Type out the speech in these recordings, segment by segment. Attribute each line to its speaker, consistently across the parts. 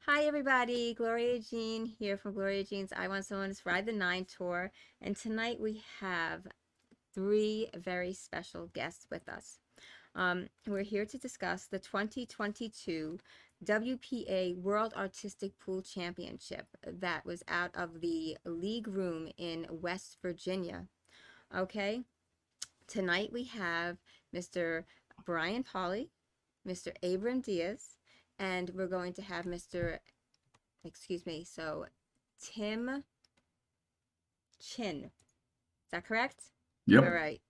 Speaker 1: Hi everybody, Gloria Jean here from Gloria Jean's I Want Someone to Ride the Nine tour, and tonight we have three very special guests with us. We're here to discuss the 2022 WPA World Artistic Pool Championship that was out of the League Room in West Virginia. Okay, tonight we have Mr. Brian Pauley, Mr. Abram Diaz, and we're going to have so Tim Chin. Is that correct? All
Speaker 2: Yep.
Speaker 1: right.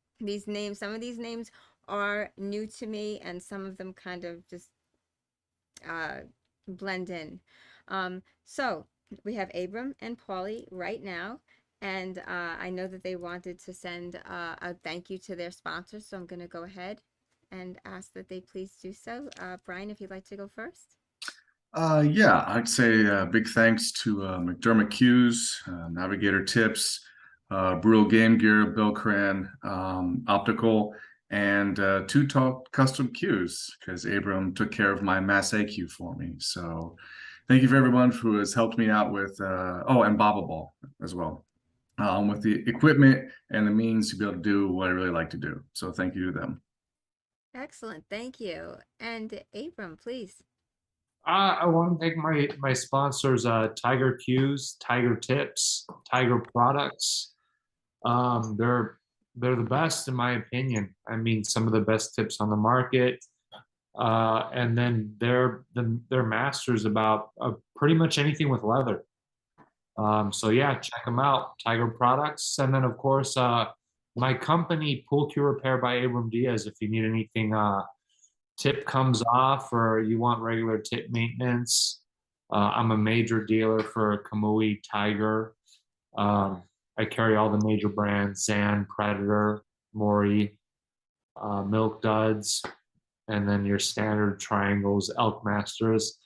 Speaker 1: Some of these names are new to me, and some of them kind of just uh, blend in. So we have Abram and Paulie right now, and I know that they wanted to send a thank you to their sponsors, so I'm going to go ahead and ask that they please do so. Brian, if you'd like to go first.
Speaker 2: Yeah, I'd say big thanks to McDermott Hughes, Navigator Tips, Brutal Game Gear, Bill Cran, Optical, and Two Talk Custom Cues, because Abram took care of my Mass AQ for me. So thank you for everyone who has helped me out with, and Bobbable as well, with the equipment and the means to be able to do what I really like to do. So thank you to them.
Speaker 1: Excellent. Thank you. And Abram, please.
Speaker 3: I want to thank my sponsors, Tiger Q's, Tiger Tips, Tiger Products. They're the best in my opinion. I mean, some of the best tips on the market. And then they're masters about pretty much anything with leather. So yeah, check them out, Tiger Products. And then of course, my company, Pool Cure Repair by Abram Diaz. If you need anything, tip comes off or you want regular tip maintenance, I'm a major dealer for Kamui, Tiger. Um, I carry all the major brands: Zan, Predator, Mori, Milk Duds, and then your standard triangles, Elk Masters.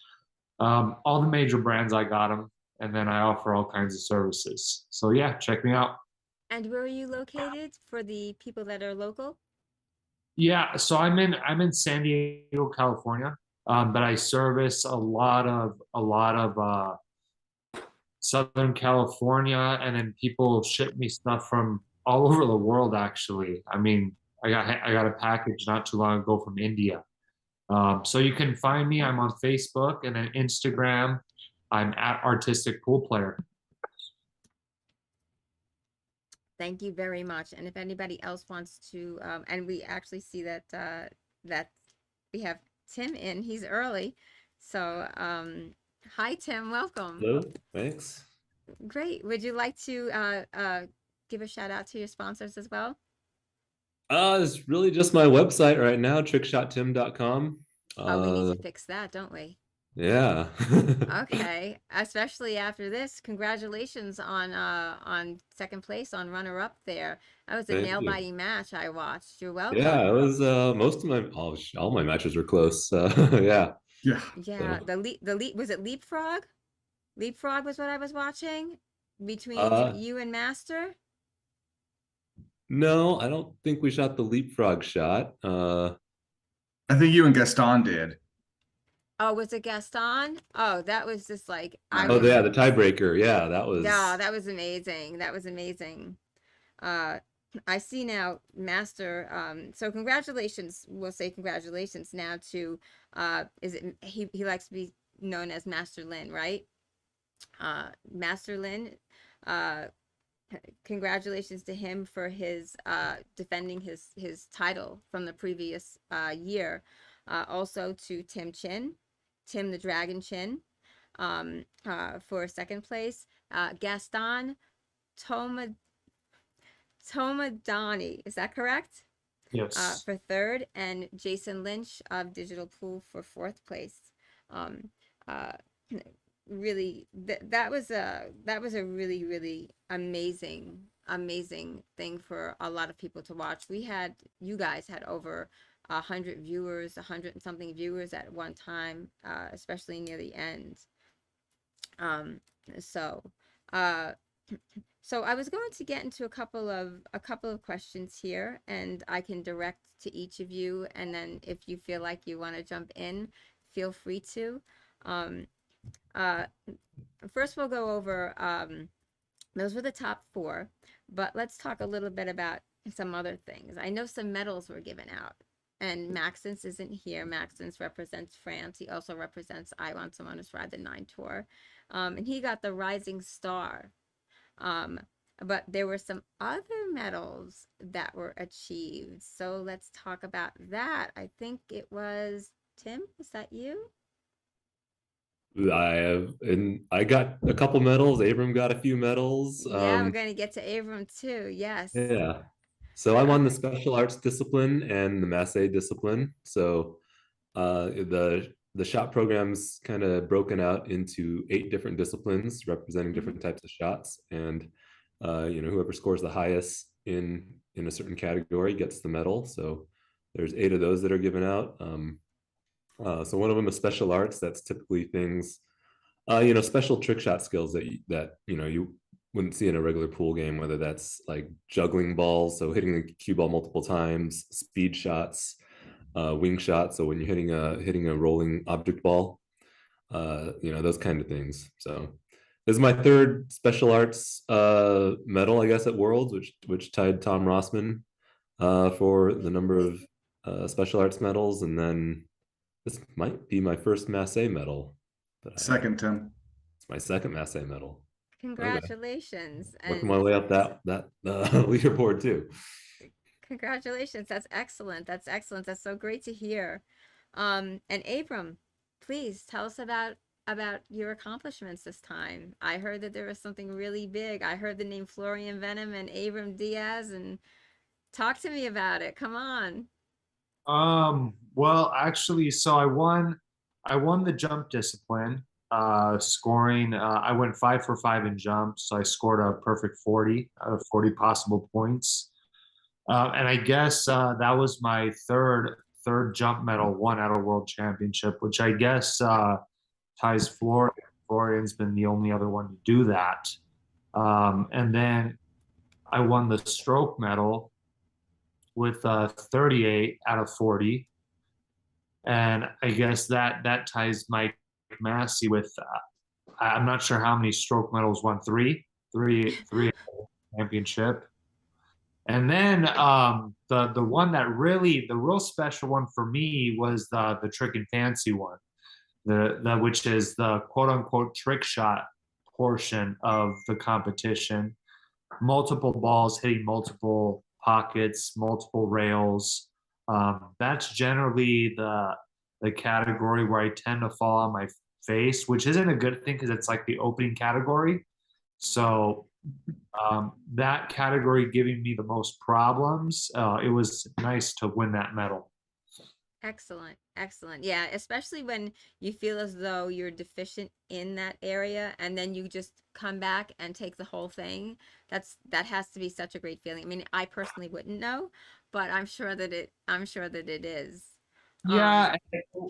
Speaker 3: All the major brands, I got them, and then I offer all kinds of services. So yeah, check me out.
Speaker 1: And where are you located for the people that are local?
Speaker 3: Yeah, so I'm in San Diego, California, but I service a lot of Southern California, and then people ship me stuff from all over the world. Actually, I mean, I got a package not too long ago from India. So you can find me. I'm on Facebook and then Instagram. I'm at Artistic Pool Player.
Speaker 1: Thank you very much. And if anybody else wants to, and we actually see that we have Tim in. He's early, so hi Tim, welcome.
Speaker 4: Hello, thanks.
Speaker 1: Great. Would you like to give a shout out to your sponsors as well?
Speaker 4: It's really just my website right now, trickshottim.com.
Speaker 1: Oh, we need
Speaker 4: Uh,
Speaker 1: to fix that, don't we?
Speaker 4: yeah.
Speaker 1: Okay, especially after this. Congratulations on second place on runner up there. That was a
Speaker 4: Thank
Speaker 1: nail
Speaker 4: you.
Speaker 1: biting match I watched. You're
Speaker 4: Yeah, it
Speaker 1: welcome.
Speaker 4: was most of my all my matches were close. Yeah.
Speaker 2: Yeah.
Speaker 1: Yeah,
Speaker 4: So
Speaker 1: the leap was it Leapfrog? Leapfrog was what I was watching between
Speaker 4: uh
Speaker 1: you and Master.
Speaker 4: no, I don't think we shot the leapfrog shot.
Speaker 2: I think you and Gaston did.
Speaker 1: Oh, was it Gaston? Oh, that was just like I
Speaker 4: Oh
Speaker 2: Uh,
Speaker 1: was.
Speaker 4: yeah, the tiebreaker. Yeah, that
Speaker 1: Yeah,
Speaker 4: was
Speaker 1: that was amazing. That was amazing. Uh, I see now, Master. So congratulations. We'll say congratulations now to. Is it he likes to be known as Master Lin, right? Master Lin. Uh, Congratulations to him for his defending his title from the previous year. Also to Tim Chin, Tim the Dragon Chin, for second place. Gaston Toma Tomadani, is that correct?
Speaker 3: Yes.
Speaker 1: For third, and Jason Lynch of Digital Pool for fourth place. Um, uh, really, that was a really amazing thing for a lot of people to watch. You guys had over 100 viewers, 100 and something viewers at one time, especially near the end. Um, so, uh, so I was going to get into a couple of questions here, and I can direct to each of you, and then if you feel like you want to jump in, feel free to. Um, Uh, First, we'll go over those were the top four, but let's talk a little bit about some other things. I know some medals were given out, and Maxence isn't here. Maxence represents France. He also represents I Want Someone to Ride the Nine Tour, and he got the Rising Star. Um, but there were some other medals that were achieved. So let's talk about that. I think it was Tim. Was that you?
Speaker 4: I got a couple medals. Abram got a few medals.
Speaker 1: Yeah, we're going to get to Abram too. Yes.
Speaker 4: Yeah. So I'm on the
Speaker 1: Okay.
Speaker 4: special arts discipline and the masse discipline. So the shot program's kind of broken out into 8 different disciplines representing different types of shots, and whoever scores the highest in a certain category gets the medal. So there's 8 of those that are given out. So one of them is special arts. That's typically things, special trick shot skills that you wouldn't see in a regular pool game, whether that's like juggling balls, so hitting the cue ball multiple times, speed shots, wing shots, so when you're hitting a rolling object ball, those kind of things. So this is my 3rd special arts medal, I guess, at Worlds, which tied Tom Rossman for the number of special arts medals, and then this might be my first masse medal that I have.
Speaker 2: Second, Tim.
Speaker 4: It's my 2nd masse medal.
Speaker 1: Congratulations.
Speaker 4: Working my
Speaker 1: And
Speaker 4: way up that leaderboard too.
Speaker 1: congratulations. That's excellent. That's excellent. That's so great to hear. And Abram, please tell us about your accomplishments this time. I heard that there was something really big. I heard the name Florian Venom and Abram Diaz, and talk to me about it. Come on.
Speaker 3: Well, actually, so I won the jump discipline, scoring, I went 5 for 5 in jumps. So I scored a perfect 40 out of 40 possible points. And I guess, that was my third jump medal won at a world championship, which I guess, ties Florian. Florian's been the only other one to do that. And then I won the stroke medal with 38 out of 40. And I guess that ties Mike Massey with, I'm not sure how many stroke medals won, three championship. And then the one that really, the real special one for me was the trick and fancy one, the which is the quote unquote trick shot portion of the competition. Multiple balls hitting multiple pockets, multiple rails. That's generally the category where I tend to fall on my face, which isn't a good thing because it's like the opening category. So that category giving me the most problems. It was nice to win that medal.
Speaker 1: Excellent. Excellent. Yeah, especially when you feel as though you're deficient in that area and then you just come back and take the whole thing. That has to be such a great feeling. I mean, I personally wouldn't know, but I'm sure that it is.
Speaker 3: Yeah,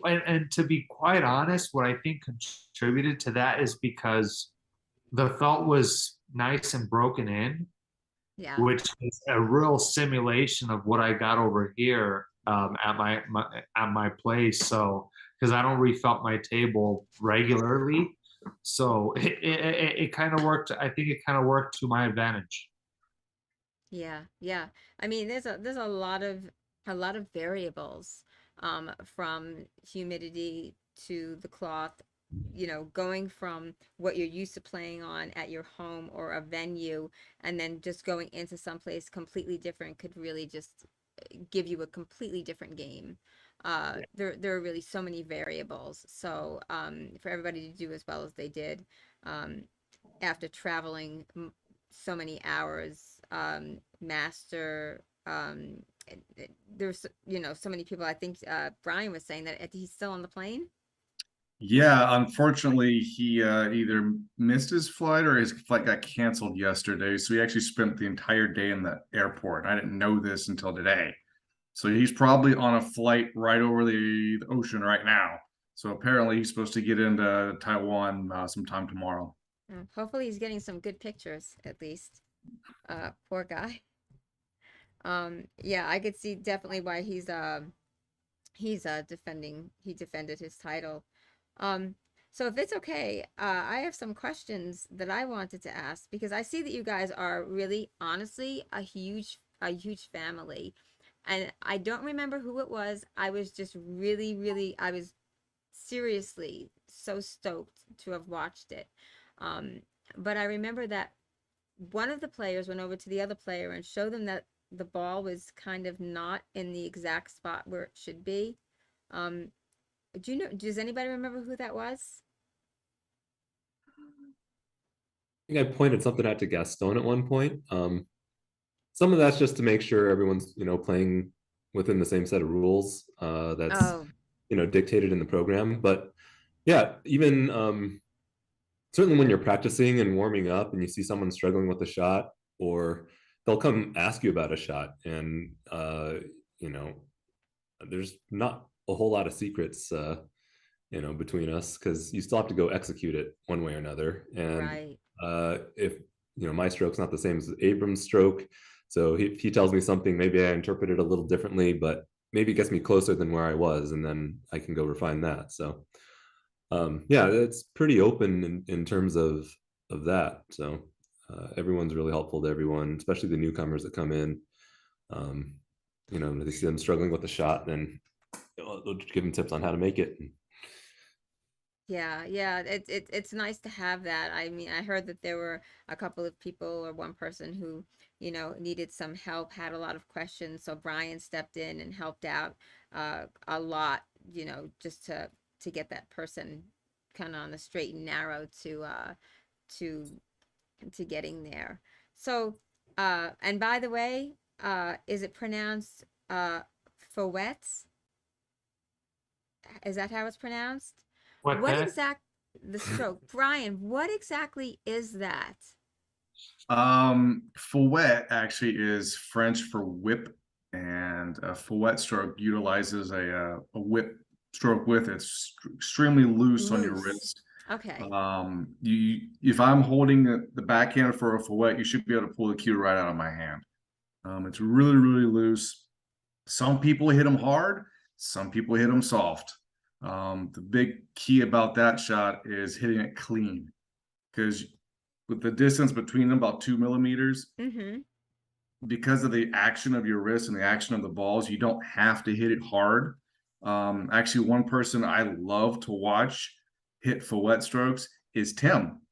Speaker 3: and to be quite honest, what I think contributed to that is because the felt was nice and broken in,
Speaker 1: Yeah.
Speaker 3: which is a real simulation of what I got over here, at my place. So because I don't refelt my table regularly, so it kind of worked. I think it kind of worked to my advantage.
Speaker 1: Yeah, yeah. I mean, there's a lot of variables, from humidity to the cloth, going from what you're used to playing on at your home or a venue, and then just going into someplace completely different could really just give you a completely different game. There are really so many variables. So, for everybody to do as well as they did, um, after traveling so many hours, master, there's so many people. I think Brian was saying that he's still on the plane.
Speaker 2: Yeah, unfortunately, he either missed his flight or his flight got canceled yesterday. So he actually spent the entire day in the airport. I didn't know this until today. So he's probably on a flight right over the ocean right now. So apparently he's supposed to get into Taiwan sometime tomorrow.
Speaker 1: Hopefully he's getting some good pictures at least. Poor guy. Yeah, I could see definitely why he's defending. He defended his title. Um, So if it's okay, I have some questions that I wanted to ask because I see that you guys are really, honestly, a huge family. And I don't remember who it was. I was just really, really, I was seriously so stoked to have watched it. Um, but I remember that one of the players went over to the other player and showed them that the ball was kind of not in the exact spot where it should be. Um, do you know, does anybody remember who that was?
Speaker 4: I think I pointed something out to Gaston at one point. Some of that's just to make sure everyone's, playing within the same set of rules that's,
Speaker 1: Oh,
Speaker 4: dictated in the program. But yeah, even certainly when you're practicing and warming up and you see someone struggling with a shot, or they'll come ask you about a shot, and you know, there's not a whole lot of secrets between us, because you still have to go execute it one way or another. And
Speaker 1: right.
Speaker 4: if my stroke's not the same as Abram's stroke, so he tells me something, maybe I interpret it a little differently, but maybe it gets me closer than where I was, and then I can go refine that. So yeah, it's pretty open in terms of that. So everyone's really helpful to everyone, especially the newcomers that come in. um, they see them struggling with the shot, then they'll give them tips on how to make it.
Speaker 1: Yeah, yeah, it's nice to have that. I mean, I heard that there were a couple of people or one person who, needed some help, had a lot of questions. So Brian stepped in and helped out a lot, just to get that person kind of on the straight and narrow to to getting there. So, and by the way, is it pronounced Fouettes? Is that how it's pronounced?
Speaker 3: What
Speaker 1: What
Speaker 3: that?
Speaker 1: exact the stroke, Brian? What exactly is that?
Speaker 2: Fouette actually is French for whip, and a fouette stroke utilizes a whip stroke with it. It's extremely loose on your
Speaker 1: Loose.
Speaker 2: wrist.
Speaker 1: Okay.
Speaker 2: If I'm holding the backhand for a fouette, you should be able to pull the cue right out of my hand. It's really, really loose. Some people hit them hard, some people hit them soft. The big key about that shot is hitting it clean, because with the distance between them, about 2 millimeters,
Speaker 1: Mm-hmm.
Speaker 2: because of the action of your wrist and the action of the balls, you don't have to hit it hard. Actually, one person I love to watch hit fouette strokes is Tim,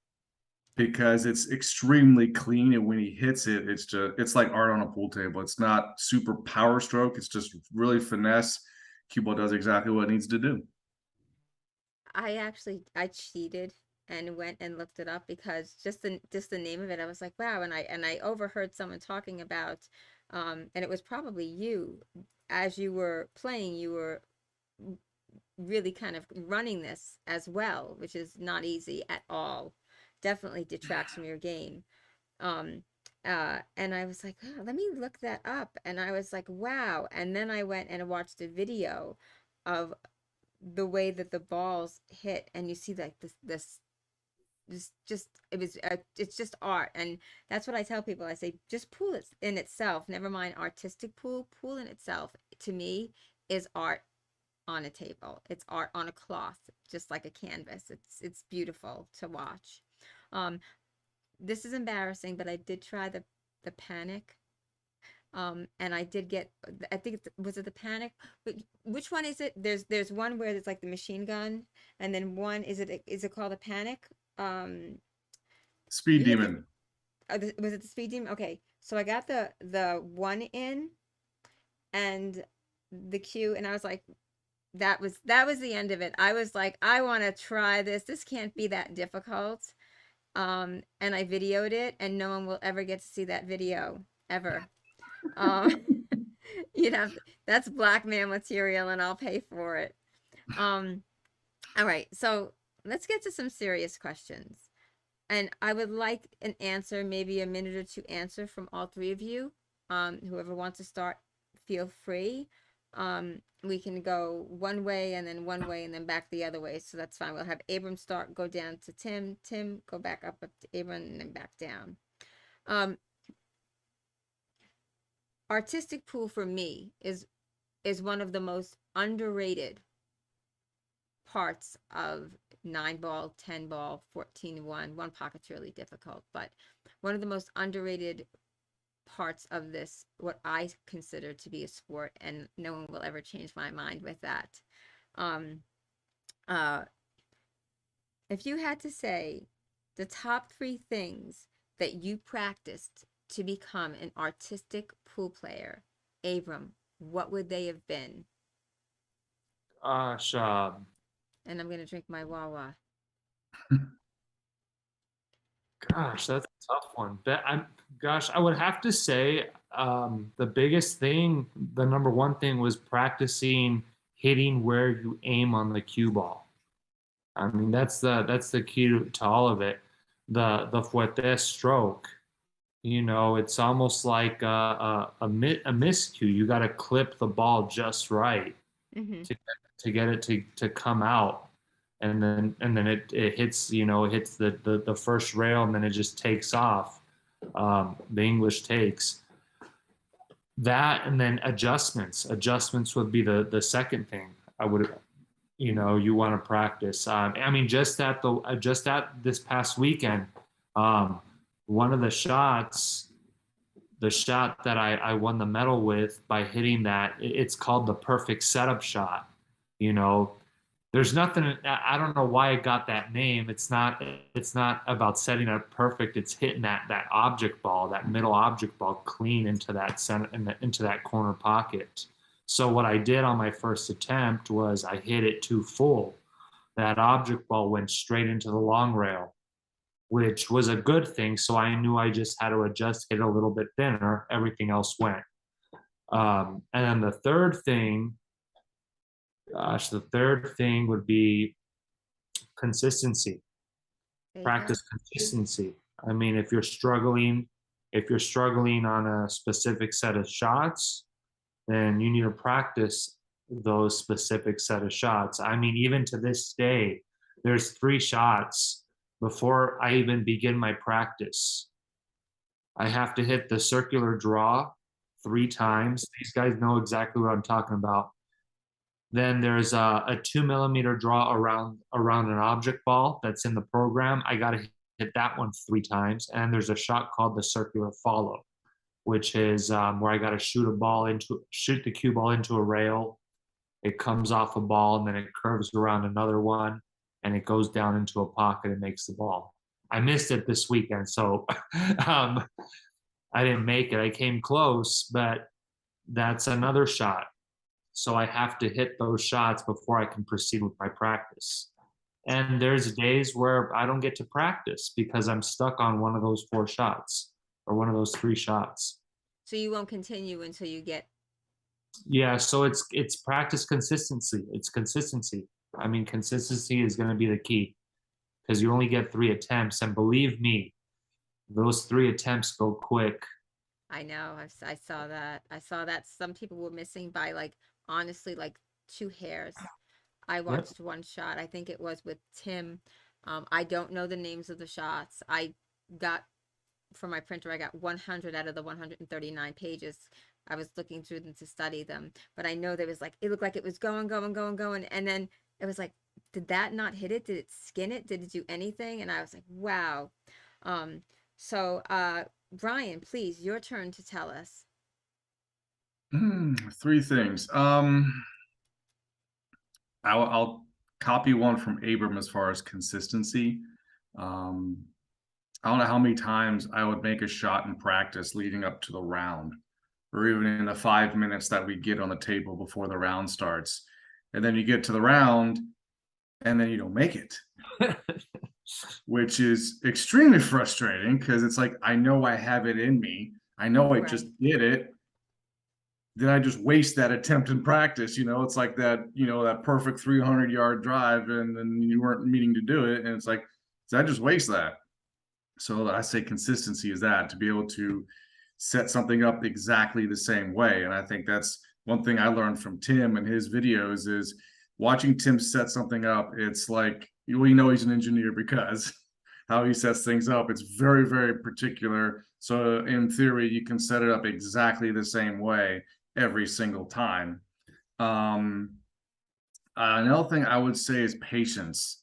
Speaker 2: because it's extremely clean, and when he hits it, it's like art on a pool table. It's not super power stroke, it's just really finesse. Cue ball does exactly what it needs to do.
Speaker 1: I cheated and went and looked it up because just the name of it, I was like, wow. And I overheard someone talking about, and it was probably you, as you were playing, you were really kind of running this as well, which is not easy at all. Definitely detracts from your game. Um, and I was like, oh, let me look that up. And I was like, wow. And then I went and watched a video of the way that the balls hit, and you see like this just it's just art. And that's what I tell people. I say, just pool it in itself, never mind artistic pool in itself, to me, is art on a table. It's art on a cloth, just like a canvas. It's beautiful to watch. um this is embarrassing, but I did try the panic. And I did get, I think was it the panic? But which one is it? There's one where it's like the machine gun, and then one, is it called a panic?
Speaker 2: Speed
Speaker 1: You hit
Speaker 2: demon.
Speaker 1: was it the speed demon? Okay, so I got the one in, and the cue, and I was like, that was the end of it. I was like, I want to try this. This can't be that difficult. And I videoed it, and no one will ever get to see that video ever. Um, you'd have that's blackmail material, and I'll pay for it. Um, all right, so let's get to some serious questions. And I would like an answer, maybe a minute or two answer from all three of you. Whoever wants to start, feel free. We can go one way and then one way and then back the other way. So that's fine. We'll have Abram start, go down to Tim, Tim, go back up to Abram, and then back down. Artistic pool for me is one of the most underrated parts of 9 ball, 10 ball, 14-1. One pocket's really difficult, but one of the most underrated parts of this, what I consider to be a sport, and no one will ever change my mind with that. Um, if you had to say the top 3 things that you practiced to become an artistic pool player, Abram, what would they have been?
Speaker 3: Gosh,
Speaker 1: And I'm gonna drink my Wawa.
Speaker 3: gosh, that's a tough one. Gosh, I would have to say the biggest thing, the number one thing was practicing hitting where you aim on the cue ball. I mean, that's the key to all of it. The fuerte stroke, you know, it's almost like a miscue. You got to clip the ball just right
Speaker 1: Mm-hmm.
Speaker 3: to get it to come out, and then it hits, you know, it hits the first rail, and then it just takes off. The English takes that, and then adjustments would be the second thing I would, you know, you want to practice. I mean, just at this past weekend, one of the shots, the shot that I won the medal with by hitting that, it's called the perfect setup shot. You know, there's nothing, I don't know why it got that name. It's not about setting up perfect. It's hitting that object ball, that middle object ball, clean into that center, into that corner pocket. So what I did on my first attempt was I hit it too full. That object ball went straight into the long rail, which was a good thing. So I knew I just had to adjust, hit a little bit thinner. Everything else went. And then the third thing would be consistency. Practice consistency. I mean, if you're struggling on a specific set of shots, then you need to practice those specific set of shots. I mean, even to this day, there's 3 shots before I even begin my practice. I have to hit the circular draw 3 times. These guys know exactly what I'm talking about. Then there's a 2 millimeter draw around an object ball that's in the program. I got to hit that one 3 times. And there's a shot called the circular follow, which is where I got to shoot the cue ball into a rail. It comes off a ball, and then it curves around another one, and it goes down into a pocket and makes the ball. I missed it this weekend, so I didn't make it. I came close, but that's another shot. So I have to hit those shots before I can proceed with my practice. And there's days where I don't get to practice because I'm stuck on one of those 4 shots or one of those 3 shots.
Speaker 1: So you won't continue until you get.
Speaker 3: Yeah, so it's practice consistency. It's consistency. I mean, consistency is going to be the key because you only get 3 attempts. And believe me, those 3 attempts go quick.
Speaker 1: I know. I saw that. I saw that some people were missing by honestly 2 hairs. I watched one shot. I think it was with Tim. I don't know the names of the shots. I got from my printer. I got 100 out of the 139 pages. I was looking through them to study them, but I know there was it looked like it was going, and then it was did that not hit it? Did it skin it? Did it do anything? And I was like, wow. So Brian, please, your turn to tell us.
Speaker 2: 3 things. I'll copy one from Abram as far as consistency. I don't know how many times I would make a shot in practice leading up to the round, or even in the 5 minutes that we get on the table before the round starts. And then you get to the round and then you don't make it, which is extremely frustrating because it's I know I have it in me. I know I just did it. Then I just waste that attempt in practice. It's that perfect 300-yard drive, and then you weren't meaning to do it. And it's did I just waste that? So I say consistency is that, to be able to set something up exactly the same way. And I think that's one thing I learned from Tim and his videos is watching Tim set something up. It's we know he's an engineer because how he sets things up, it's very, very particular. So in theory, you can set it up exactly the same way every single time. Another thing I would say is patience.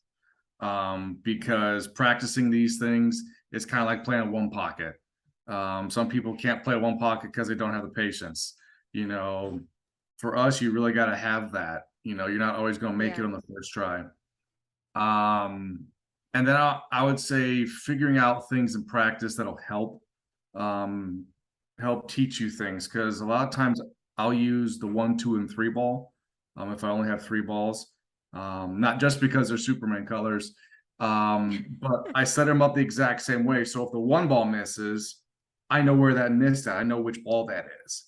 Speaker 2: because practicing these things is kind of like playing one pocket. Some people can't play one pocket because they don't have the patience. You know, for us, you really got to have that. You know, you're not always going to make it
Speaker 1: Yeah.
Speaker 2: on the first try. And then I would say figuring out things in practice that'll um, help teach you things. Because a lot of times I'll use the 1, 2, and 3 ball if I only have 3 balls. Not just because they're Superman colors, but I set them up the exact same way. So if the 1 ball misses, I know where that missed at. I know which ball that is.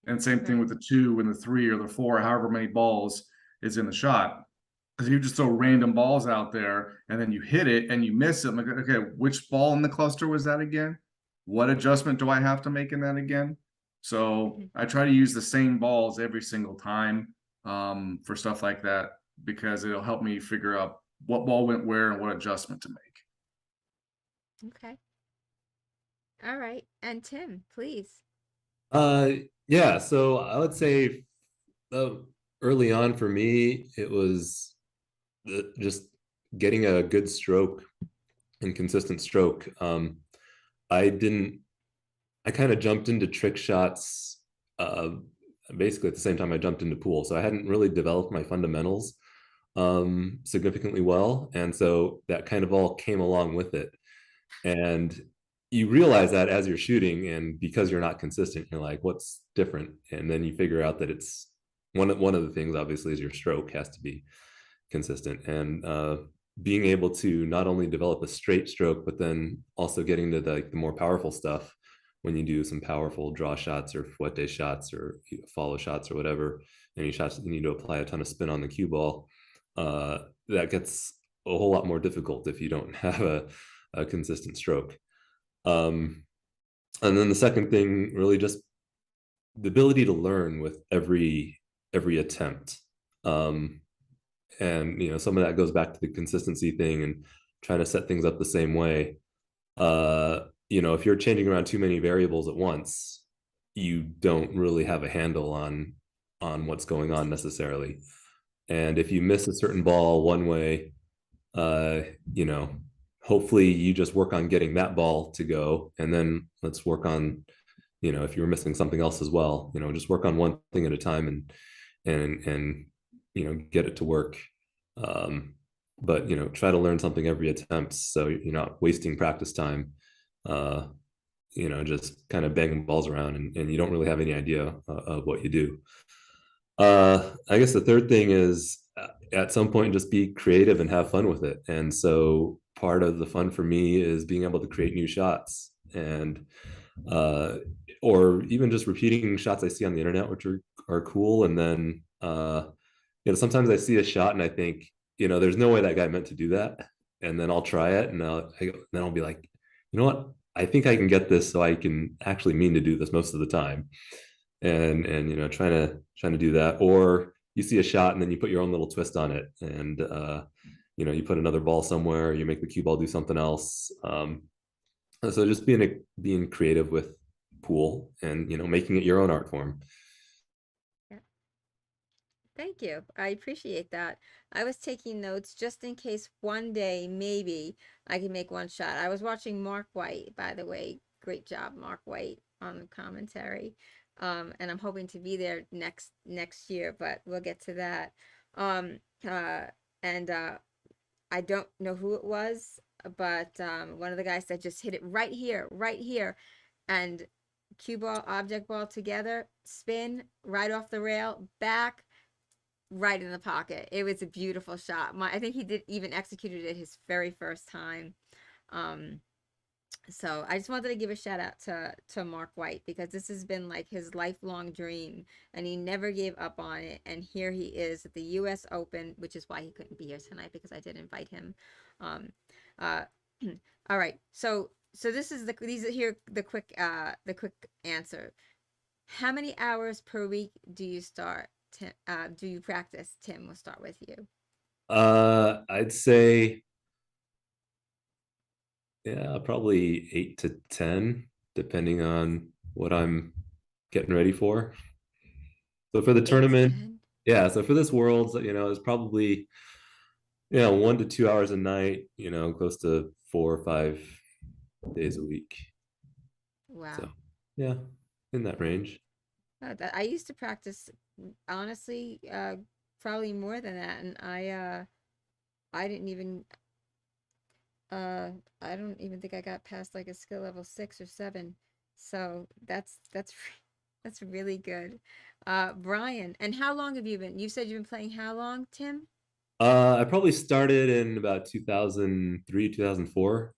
Speaker 2: And same thing
Speaker 1: Right.
Speaker 2: with the 2 and the 3 or the 4, however many balls is in the shot. Because you just throw random balls out there and then you hit it and you miss it. I'm like, okay, which ball in the cluster was that again? What adjustment do I have to make in that again? So
Speaker 1: Mhm.
Speaker 2: I try to use the same balls every single time for stuff like that because it'll help me figure out what ball went where and what adjustment to make.
Speaker 1: Okay. All right. And Tim, please.
Speaker 4: Uh, yeah, so I would say uh, early on for me, it was just getting a good stroke and consistent stroke. I didn't, I kind of jumped into trick shots basically at the same time I jumped into pool. So I hadn't really developed my fundamentals significantly well. And so that kind of all came along with it. And you realize that as you're shooting, and because you're not consistent, you're like, what's different? And then you figure out that it's one of the things obviously is your stroke has to be consistent. And being able to not only develop a straight stroke, but then also getting to the more powerful stuff when you do some powerful draw shots or fouette shots or follow shots or whatever, any shots that you need to apply a ton of spin on the cue ball, that gets a whole lot more difficult if you don't have a consistent stroke. And then the second thing, really just the ability to learn with every attempt. And some of that goes back to the consistency thing and trying to set things up the same way. If you're changing around too many variables at once, you don't really have a handle on what's going on necessarily. And if you miss a certain ball one way, uh, you know, hopefully you just work on getting that ball to go, and then let's work on, if you're missing something else as well, just work on one thing at a time and get it to work. But try to learn something every attempt so you're not wasting practice time. Just kind of banging balls around and you don't really have any idea of what you do. I guess the third thing is at some point just be creative and have fun with it. And so part of the fun for me is being able to create new shots and or even just repeating shots I see on the internet, which are cool. And then sometimes I see a shot and I think, there's no way that guy meant to do that. And then I'll try it and then I'll be like, you know what? I think I can get this, so I can actually mean to do this most of the time. And trying to do that. Or you see a shot and then you put your own little twist on it, and you put another ball somewhere, you make the cue ball do something else. So just being creative with pool and making it your own art form.
Speaker 1: Thank you. I appreciate that. I was taking notes just in case one day maybe I can make one shot. I was watching Mark White, by the way. Great job, Mark White, on the commentary. And I'm hoping to be there next year, but we'll get to that. And I don't know who it was, but one of the guys said just hit it right here, and cue ball, object ball together, spin right off the rail, back, right in the pocket. It was a beautiful shot. I think he did even executed it his very first time. So I just wanted to give a shout out to Mark White, because this has been like his lifelong dream and he never gave up on it. And here he is at the US Open, which is why he couldn't be here tonight, because I did invite him. All right. So these are here the quick answer. How many hours per week do you do you practice? Tim, we'll start with you.
Speaker 4: I'd say probably 8 to 10, depending on what I'm getting ready for. So for the tournament, so for this Worlds, it's probably Yeah, 1 to 2 hours a night, close to 4 or 5 days a week. So,
Speaker 1: Wow.
Speaker 4: yeah, in that range.
Speaker 1: I used to practice, honestly, probably more than that, and I didn't even uh I don't even think I got past like a skill level 6 or 7. So that's really good. Brian, and how long have you been? You said you've been playing how long, Tim?
Speaker 4: I probably started in about 2003, 2004,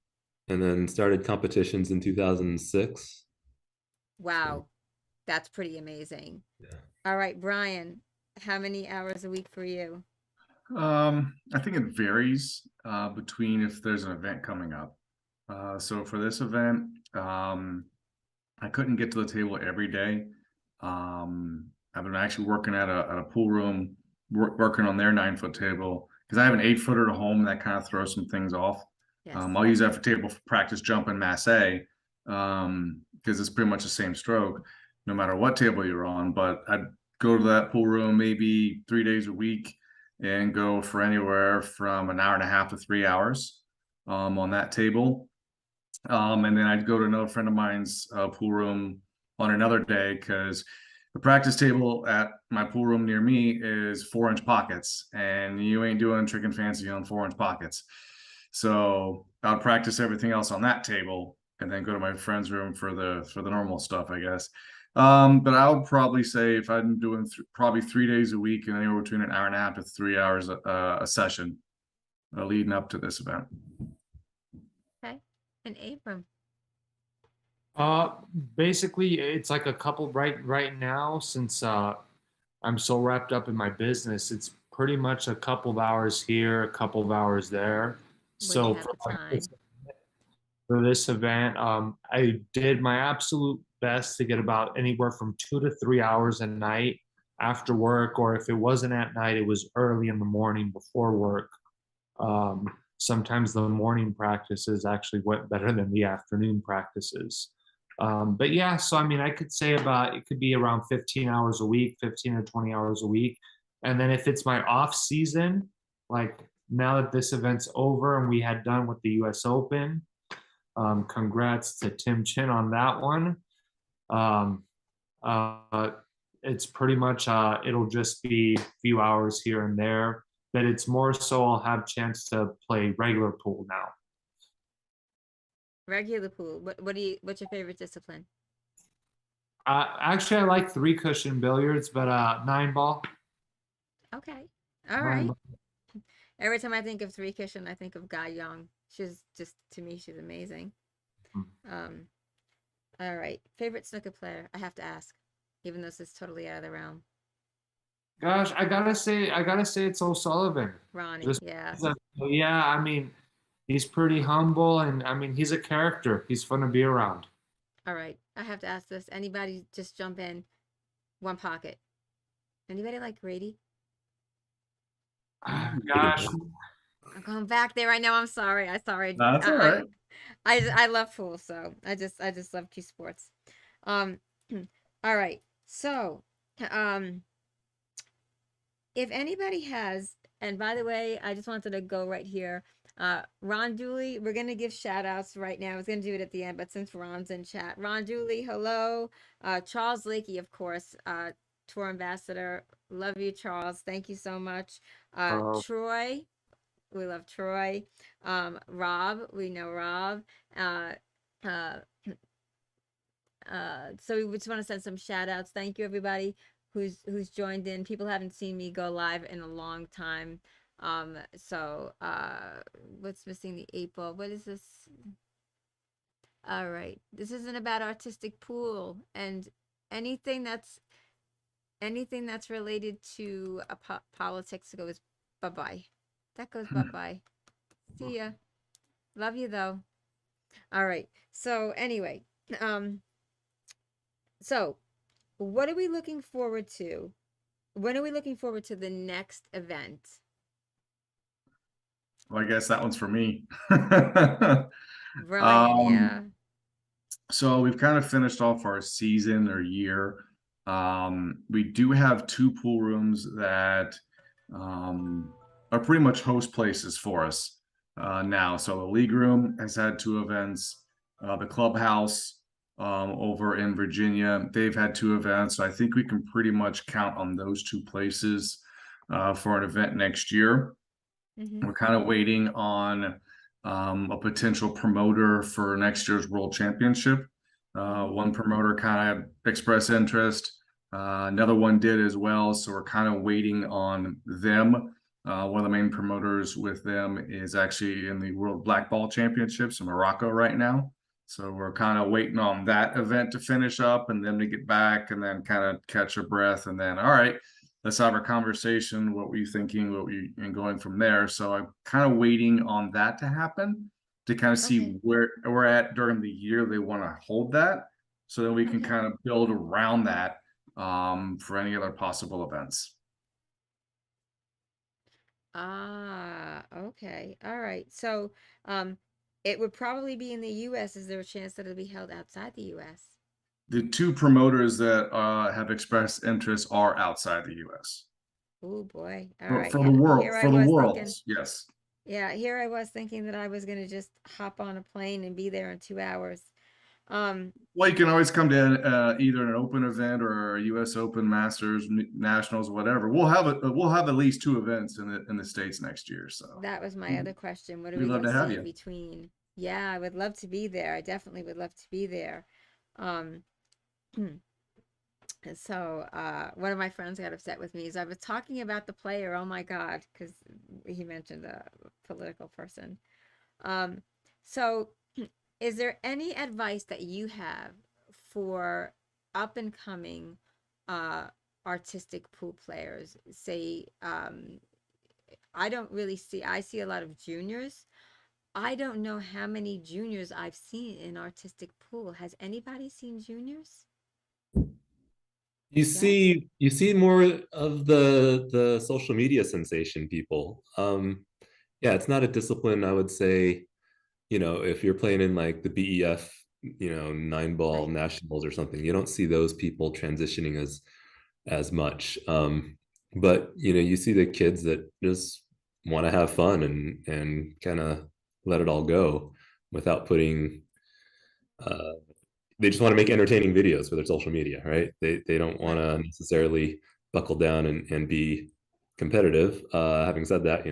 Speaker 4: and then started competitions in 2006. So,
Speaker 1: Wow, that's pretty amazing.
Speaker 4: yeah.
Speaker 1: All right, Brian, how many hours a week for you?
Speaker 2: I think it varies between if there's an event coming up. So for this event, I couldn't get to the table every day. I've been actually working at a pool room, working on their 9 foot table because I have an 8 footer at home that kind of throws some things off.
Speaker 1: Yes.
Speaker 2: I'll use that for table for practice jumping masse because it's pretty much the same stroke no matter what table you're on. But I'd go to that pool room maybe 3 days a week and go for anywhere from an hour and a half to 3 hours on that table. And then I'd go to another friend of mine's pool room on another day because the practice table at my pool room near me is 4 inch pockets, and you ain't doing trick and fancy on 4 inch pockets. So I'll practice everything else on that table, and then go to my friend's room for the normal stuff, I guess. But I would probably say if I'm doing probably 3 days a week and anywhere between an hour and a half to 3 hours a session leading up to this event.
Speaker 1: Okay. And Abram.
Speaker 3: Uh, Basically, it's like a couple right now since I'm so wrapped up in my business. It's pretty much a couple of hours here, a couple of hours there.
Speaker 1: When you
Speaker 3: So
Speaker 1: have
Speaker 3: for
Speaker 1: the
Speaker 3: like
Speaker 1: time.
Speaker 3: for this event, I did my absolute best to get about anywhere from 2 to 3 hours a night after work, or if it wasn't at night, it was early in the morning before work. Sometimes the morning practices actually went better than the afternoon practices. But yeah, so I mean, I could say it could be around 15 hours a week, 15 or 20 hours a week. And then if it's my off season, like now that this event's over and we had done with the US Open, congrats to Tim Chin on that one. Um, uh, it's pretty much it'll just be a few hours here and there, but it's more so I'll have chance to play regular pool now.
Speaker 1: Regular pool. What's your favorite discipline?
Speaker 3: Actually, I like 3 cushion billiards, but 9 ball.
Speaker 1: Okay. All
Speaker 3: Nine
Speaker 1: right.
Speaker 3: ball.
Speaker 1: Every time I think of 3 cushion, I think of Guy Young. She's just, to me, she's amazing. Um, all right. Favorite snooker player? I have to ask, even though this is totally out of the realm.
Speaker 3: Gosh, I gotta say it's O'Sullivan.
Speaker 1: Ronnie,
Speaker 3: Just
Speaker 1: yeah.
Speaker 3: yeah, I mean, he's pretty humble, and I mean, he's a character. He's fun to be around.
Speaker 1: All right. I have to ask this. Anybody just jump in? One pocket. Anybody like Grady?
Speaker 3: Gosh,
Speaker 1: I'm going back there. I know. I'm sorry.
Speaker 2: That's all right.
Speaker 1: I love pool, so I just love cue sports. All right. So, if anybody has, and by the way, I just wanted to go right here. Ron Dooley, we're gonna give shout outs right now. I was gonna do it at the end, but since Ron's in chat, Ron Dooley, hello. Charles Lakey, of course, tour ambassador. Love you, Charles. Thank you so much. Troy, we love Troy. Rob, we know Rob. So we just want to send some shout outs. Thank you everybody who's joined in. People haven't seen me go live in a long time. So what's missing? The April. What is this? All right. This isn't about artistic pool and anything that's related to politics goes bye-bye. That goes bye-bye. See ya. Love you though. All right. So anyway, so what are we looking forward to? When are we looking forward to the next event?
Speaker 2: Well, I guess that one's for me.
Speaker 1: Brian, yeah.
Speaker 2: So we've kind of finished off our season or year. We do have 2 pool rooms that are pretty much host places for us now. So the league room has had 2 events. The clubhouse over in Virginia, they've had 2 events. So I think we can pretty much count on those 2 places for an event next year.
Speaker 1: Mm-hmm.
Speaker 2: We're kind of waiting on a potential promoter for next year's World Championship. One promoter kind of expressed interest. Another one did as well. So we're kind of waiting on them. One of the main promoters with them is actually in the World Black Ball Championships in Morocco right now. So we're kind of waiting on that event to finish up and them to get back and then kind of catch our breath. And then, all right, let's have a conversation. What were you thinking? And going from there. So I'm kind of waiting on that to happen to kind of see
Speaker 1: Okay.
Speaker 2: where we're at during the year they want to hold that, so that we can
Speaker 1: Okay.
Speaker 2: kind of build around that for any other possible events.
Speaker 1: Ah, okay. All right. So, it would probably be in the US. Is there a chance that it'll be held outside the US?
Speaker 2: The 2 promoters that have expressed interest are outside the U.S.
Speaker 1: Oh boy. All
Speaker 2: for,
Speaker 1: right.
Speaker 2: for the
Speaker 1: And
Speaker 2: world,
Speaker 1: here I
Speaker 2: for the
Speaker 1: was
Speaker 2: world.
Speaker 1: thinking,
Speaker 2: Yes.
Speaker 1: yeah, here I was thinking that I was gonna just hop on a plane and be there in 2 hours. Um,
Speaker 2: Well, you can always come to either an open event or a U.S. Open, Masters, Nationals, whatever. We'll have at least 2 events in the States next year. So
Speaker 1: that was my other question. What are
Speaker 2: we'd
Speaker 1: we
Speaker 2: love
Speaker 1: gonna
Speaker 2: to have
Speaker 1: see in
Speaker 2: you.
Speaker 1: between? Yeah, I would love to be there. I definitely would love to be there. Um, so one of my friends got upset with me as I was talking about the player. Oh my God, because he mentioned a political person. Um, so is there any advice that you have for up and coming uh, artistic pool players? Say, I don't really see, I see a lot of juniors. I don't know how many juniors I've seen in artistic pool. Has anybody seen juniors? Yes?
Speaker 4: You see more of the social media sensation people. Yeah, it's not a discipline I would say, if you're playing in like the BEF, 9-ball
Speaker 1: Right.
Speaker 4: nationals or something, you don't see those people transitioning as much. But you see the kids that just want to have fun and kind of let it all go without putting uh, they just want to make entertaining videos for their social media, right? They don't want
Speaker 1: Right.
Speaker 4: to necessarily buckle down and be competitive. Having said that,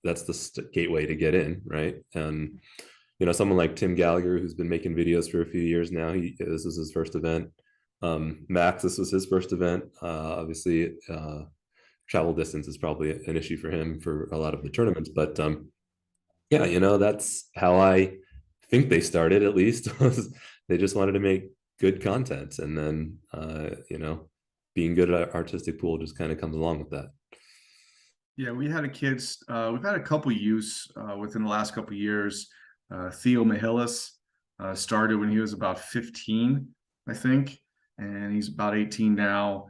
Speaker 4: that's the gateway to get in, right? And someone like Tim Gallagher, who's been making videos for a few years now, this was his first event. Max, this was his first event. Obviously, travel distance is probably an issue for him for a lot of the tournaments, but yeah, that's how I think they started, at least. Was they just wanted to make good content, and then being good at artistic pool just kind of comes along with that.
Speaker 2: Yeah, we had a kids. We've had a couple youths within the last couple years. Theo Mihilis started when he was about 15, I think, and he's about 18 now.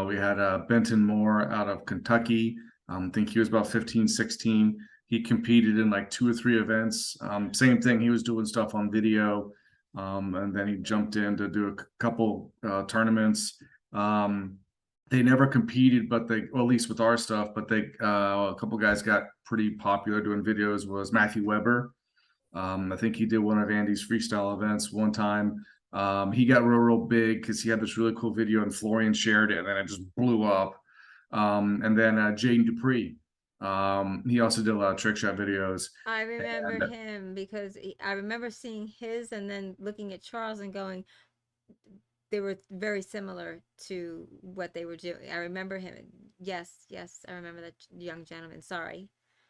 Speaker 2: We had Benton Moore out of Kentucky. I think he was about 15, 16. He competed in like 2 or 3 events. Same thing. He was doing stuff on video, and then he jumped in to do a couple tournaments. They never competed, but well, at least with our stuff, but a couple guys got pretty popular doing videos. Was Matthew Weber. I think he did one of Andy's freestyle events one time. He got real big because he had this really cool video and Florian shared it, and then it just blew up. And then Jaden Dupree. He also did a lot of trick shot videos.
Speaker 1: I remember
Speaker 2: And
Speaker 1: him because I remember seeing his and then looking at Charles and going, they were very similar to what they were doing. I remember him. Yes, yes, I remember that young gentleman. Sorry.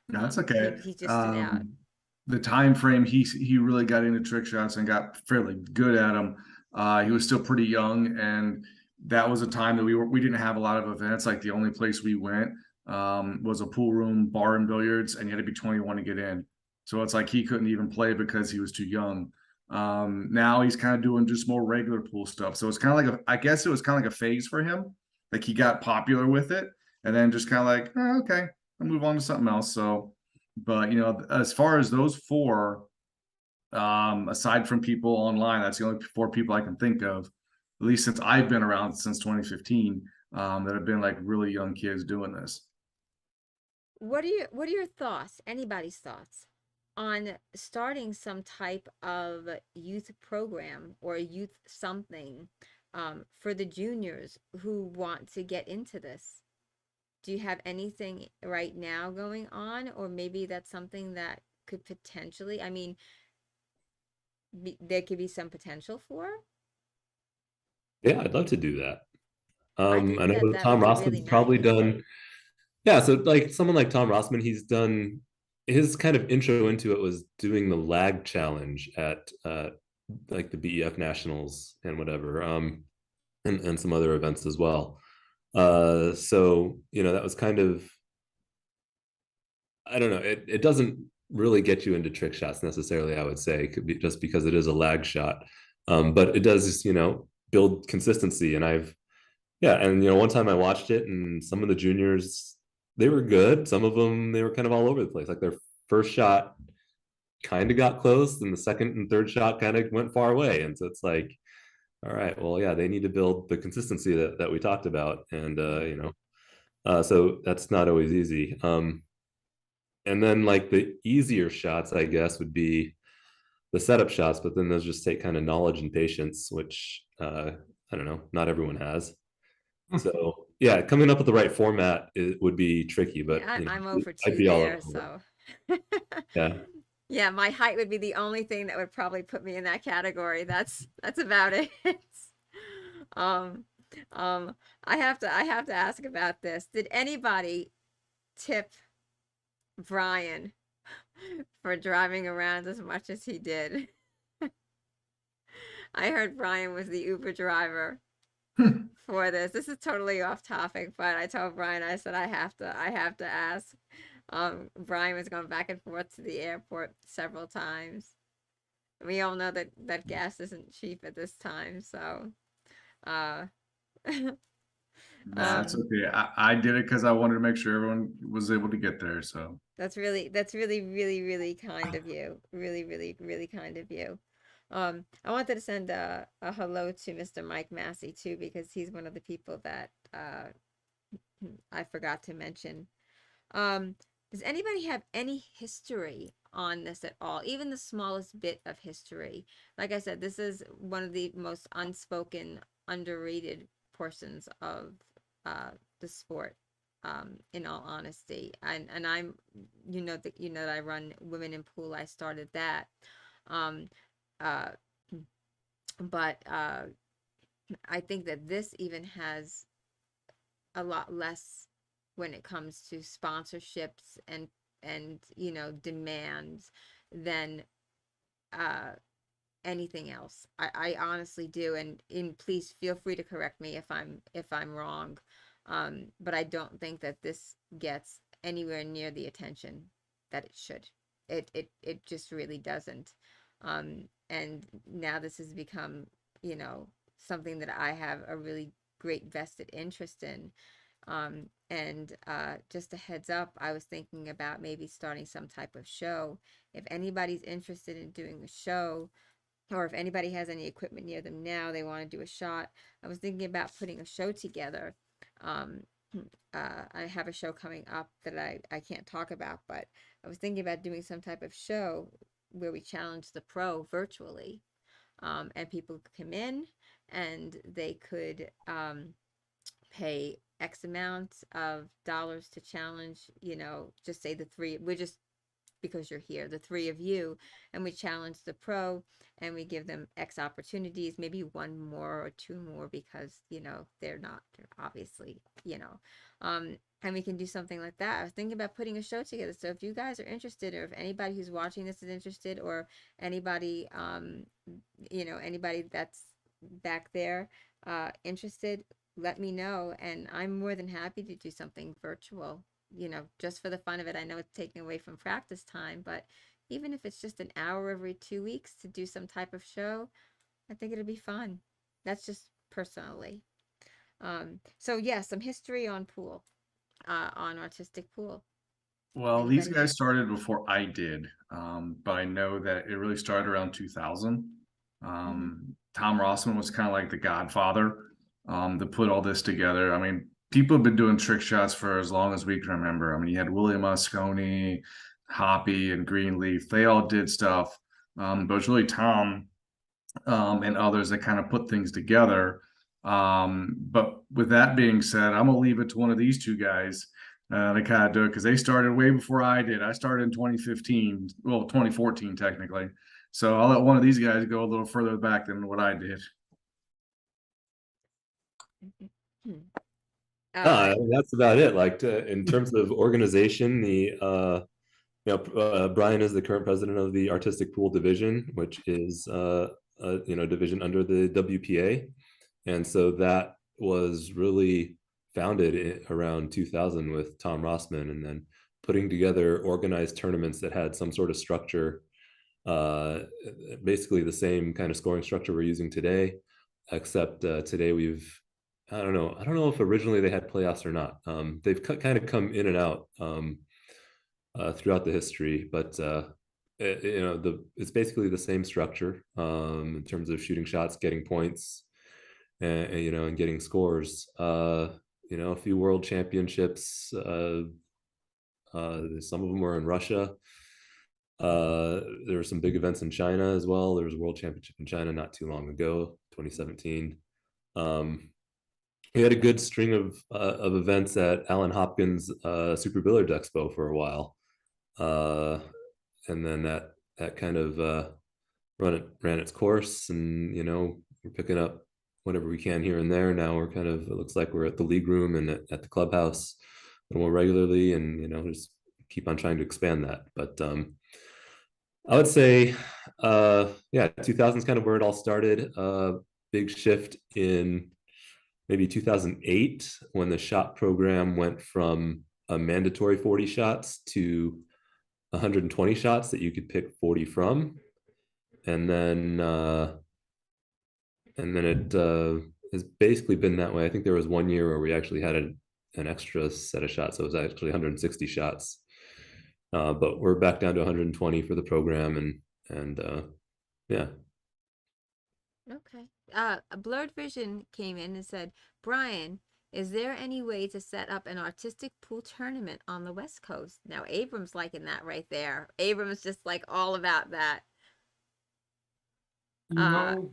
Speaker 2: no, that's okay.
Speaker 1: He just stood out.
Speaker 2: The time frame he really got into trick shots and got fairly good at them. He was still pretty young, and that was a time that we didn't have a lot of events. Like the only place we went was a pool room, bar, and billiards, and you had to be 21 to get in. So it's like he couldn't even play because he was too young. Now he's kind of doing just more regular pool stuff. So it's kind of like I guess it was kind of like a phase for him. Like he got popular with it, and then just kind of like, oh, okay, I'll move on to something else. So, but as far as those 4, aside from people online, that's the only 4 people I can think of, at least since I've been around since 2015, that have been like really young kids doing this.
Speaker 1: what are your thoughts, anybody's thoughts, on starting some type of youth program or youth something for the juniors who want to get into this? Do you have anything right now going on, or maybe that's something that could potentially, I mean, there could be some potential for?
Speaker 4: Yeah, I'd love to do that.
Speaker 1: I
Speaker 4: I
Speaker 1: think
Speaker 4: know
Speaker 1: that
Speaker 4: that Tom
Speaker 1: would be really
Speaker 4: Rossman's probably
Speaker 1: nice.
Speaker 4: done. Yeah, so like someone like Tom Rossman, he's done his kind of intro into it was doing the lag challenge at like the BEF Nationals and whatever, and some other events as well. So you know that was kind of, I don't know, it doesn't really get you into trick shots necessarily, I would say, could be just because it is a lag shot. But it does, you know, build consistency. And yeah, and you know, one time I watched it and some of the juniors, they were good. Some of them, they were kind of all over the place. Like their first shot kind of got close, and the second and third shot kind of went far away. And so it's like, all right, well, yeah, they need to build the consistency that we talked about. And you know, so that's not always easy. And then like the easier shots, I guess, would be the setup shots, but then those just take kind of knowledge and patience, which I don't know, not everyone has. So yeah, coming up with the right format would be tricky, but
Speaker 1: Yeah,
Speaker 4: you know,
Speaker 1: I'm over
Speaker 4: I'd
Speaker 1: 2
Speaker 4: be all
Speaker 1: there,
Speaker 4: up for it.
Speaker 1: so.
Speaker 4: Yeah.
Speaker 1: Yeah, my height would be the only thing that would probably put me in that category. That's about it. Um, I have to ask about this. Did anybody tip Brian for driving around as much as he did? I heard Brian was the Uber driver for this. This is totally off topic, but I told Brian, I said I have to ask. Brian was going back and forth to the airport several times. We all know that gas isn't cheap at this time, so uh
Speaker 2: That's
Speaker 1: um
Speaker 2: okay. I did it because I wanted to make sure everyone was able to get there. So
Speaker 1: that's really kind of you. Really kind of you. I wanted to send a hello to Mr. Mike Massey too, because he's one of the people that I forgot to mention. Um, does anybody have any history on this at all? Even the smallest bit of history. Like I said, this is one of the most unspoken, underrated portions of the sport. In all honesty, and I'm, that I run Women in Pool. I started that. Um, uh, but I think that this even has a lot less when it comes to sponsorships and demands than uh anything else. I honestly do, and please feel free to correct me if I'm wrong. But I don't think that this gets anywhere near the attention that it should. It just really doesn't. And now this has become, something that I have a really great vested interest in. And just a heads up, I was thinking about maybe starting some type of show. If anybody's interested in doing a show, or if anybody has any equipment near them now, they want to do a shot. I was thinking about putting a show together. Um, I have a show coming up that I can't talk about, but I was thinking about doing some type of show where we challenge the pro virtually. And people could come in and they could pay X amount of dollars to challenge, just say the three, we're just, because you're here, the three of you, and we challenge the pro and we give them X opportunities, maybe one more or two more because, they're not obviously, and we can do something like that. I was thinking about putting a show together. So if you guys are interested, or if anybody who's watching this is interested, or anybody, anybody that's back there, interested, let me know. And I'm more than happy to do something virtual, just for the fun of it. I know it's taking away from practice time, but even if it's just an hour every 2 weeks to do some type of show, I think it'll be fun. That's just personally. So yeah, some history on pool, on artistic pool.
Speaker 2: well, these
Speaker 1: Anybody?
Speaker 2: guys started before I did, but I know that it really started around 2000.
Speaker 1: Mhm.
Speaker 2: Tom Rossman was kind of like the godfather to put all this together. I mean, people have been doing trick shots for as long as we can remember. I mean, you had William Moscone, Hoppy, and Greenleaf. They all did stuff, but it was really Tom and others that kind of put things together. But with that being said, I'm gonna leave it to one of these two guys to kind of do it because they started way before I did. I started in 2015, well, 2014 technically. So I'll let one of these guys go a little further back than what I did.
Speaker 4: That's about it. Like in terms of organization, Brian is the current president of the artistic pool division, which is a division under the WPA, and so that was really founded around 2000 with Tom Rossman, and then putting together organized tournaments that had some sort of structure, basically the same kind of scoring structure we're using today, except today I don't know if originally they had playoffs or not. They've kind of come in and out throughout the history, but it's basically the same structure in terms of shooting shots, getting points, and getting scores. A few world championships. Some of them were in Russia. There were some big events in China as well. There was a world championship in China not too long ago, 2017. We had a good string of events at Alan Hopkins Super Billiards Expo for a while, and then that kind of ran its course, and we're picking up whatever we can here and there. Now we're it looks like we're at the league room and at the clubhouse a little more regularly, and just keep on trying to expand that. But I would say, 2000 is kind of where it all started. Big shift in maybe 2008 when the shot program went from a mandatory 40 shots to 120 shots that you could pick 40 from, and then it has basically been that way. I think there was one year where we actually had an extra set of shots, so it was actually 160 shots, but we're back down to 120 for the program, and yeah.
Speaker 1: Okay. Blurred Vision came in and said, Brian, is there any way to set up an artistic pool tournament on the West Coast? Now, Abram's liking that right there. Abram's just like all about that.
Speaker 3: Well,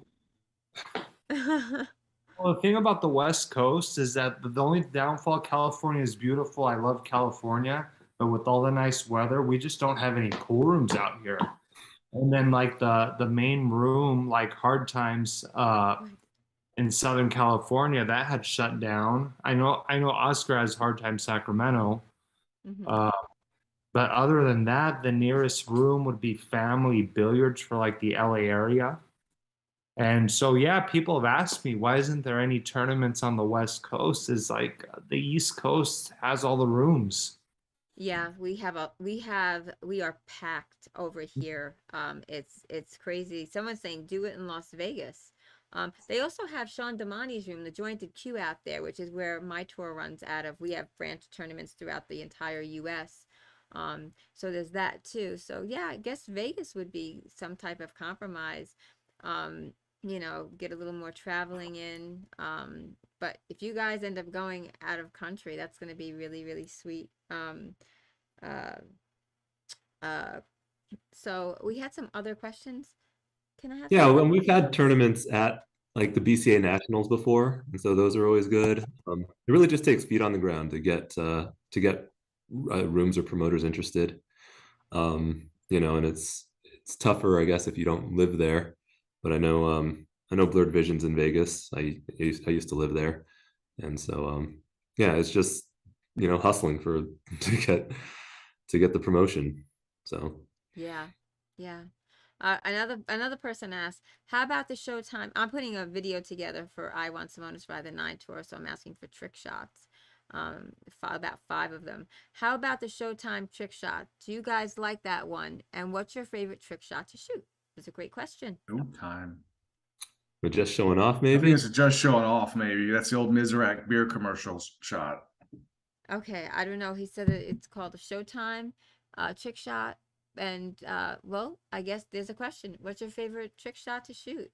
Speaker 3: the thing about the West Coast is that the only downfall, California is beautiful. I love California, but with all the nice weather, we just don't have any pool rooms out here. And then like the main room, like Hard Times in Southern California, that had shut down. I know Oscar has Hard Times Sacramento. But other than that, the nearest room would be Family Billiards for like the LA area. And so, yeah, people have asked me, why isn't there any tournaments on the West Coast? Is like the East Coast has all the rooms.
Speaker 1: Yeah, we are packed over here. It's crazy. Someone's saying do it in Las Vegas. They also have Sean Damani's room, the Jointed Q out there, which is where my tour runs out of. We have branch tournaments throughout the entire US. So there's that too. So yeah, I guess Vegas would be some type of compromise. Get a little more traveling in. But if you guys end up going out of country, that's going to be really, really sweet. So we had some other questions. Can I have
Speaker 4: Yeah,
Speaker 1: some?
Speaker 4: when we've had tournaments at like the BCA Nationals before, and so those are always good. It really just takes feet on the ground to get rooms or promoters interested. And it's tougher, I guess, if you don't live there. But I know Blurred Vision's in Vegas. I used to live there, and so yeah, it's just hustling to get the promotion. So
Speaker 1: Yeah. Another person asked, how about the Showtime? I'm putting a video together for I Want Simonis by the 9 tour, so I'm asking for trick shots. About 5 of them. How about the Showtime trick shot? Do you guys like that one? And what's your favorite trick shot to shoot? It's a great question.
Speaker 2: Showtime.
Speaker 4: we're just showing off,
Speaker 2: I
Speaker 4: maybe.
Speaker 2: think it's just showing off, maybe. That's the old Mizrak beer commercial shot.
Speaker 1: Okay, I don't know. He said it's called a Showtime trick shot. And well, I guess there's a question. What's your favorite trick shot to shoot?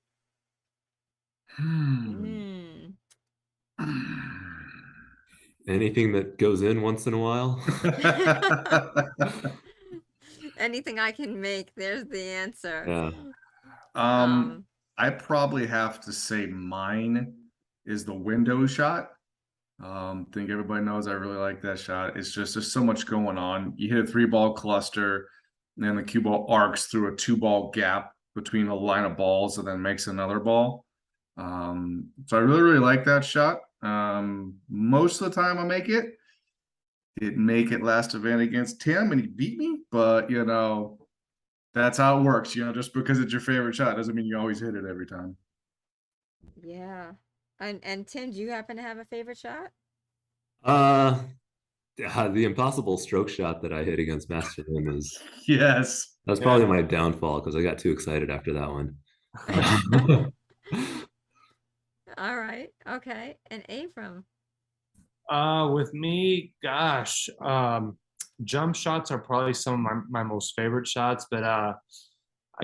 Speaker 4: Anything that goes in once in a while.
Speaker 1: Anything I can make, there's the answer.
Speaker 4: Yeah.
Speaker 1: Um,
Speaker 2: I probably have to say mine is the window shot. Think everybody knows I really like that shot. It's just there's so much going on. You hit a 3-ball cluster, and then the cue ball arcs through a 2-ball gap between a line of balls and then makes another ball. So I really, really like that shot. Most of the time I make it. Didn't make it last event against Tim and he beat me, but that's how it works. Just because it's your favorite shot doesn't mean you always hit it every time.
Speaker 1: yeah. And Tim, do you happen to have a favorite shot?
Speaker 4: Uh, the impossible stroke shot that I hit against Master Lim is
Speaker 2: Yes.
Speaker 4: that's probably my downfall because I got too excited after that one.
Speaker 1: All right. Okay. And Abram.
Speaker 3: With me, gosh, jump shots are probably some of my most favorite shots, but I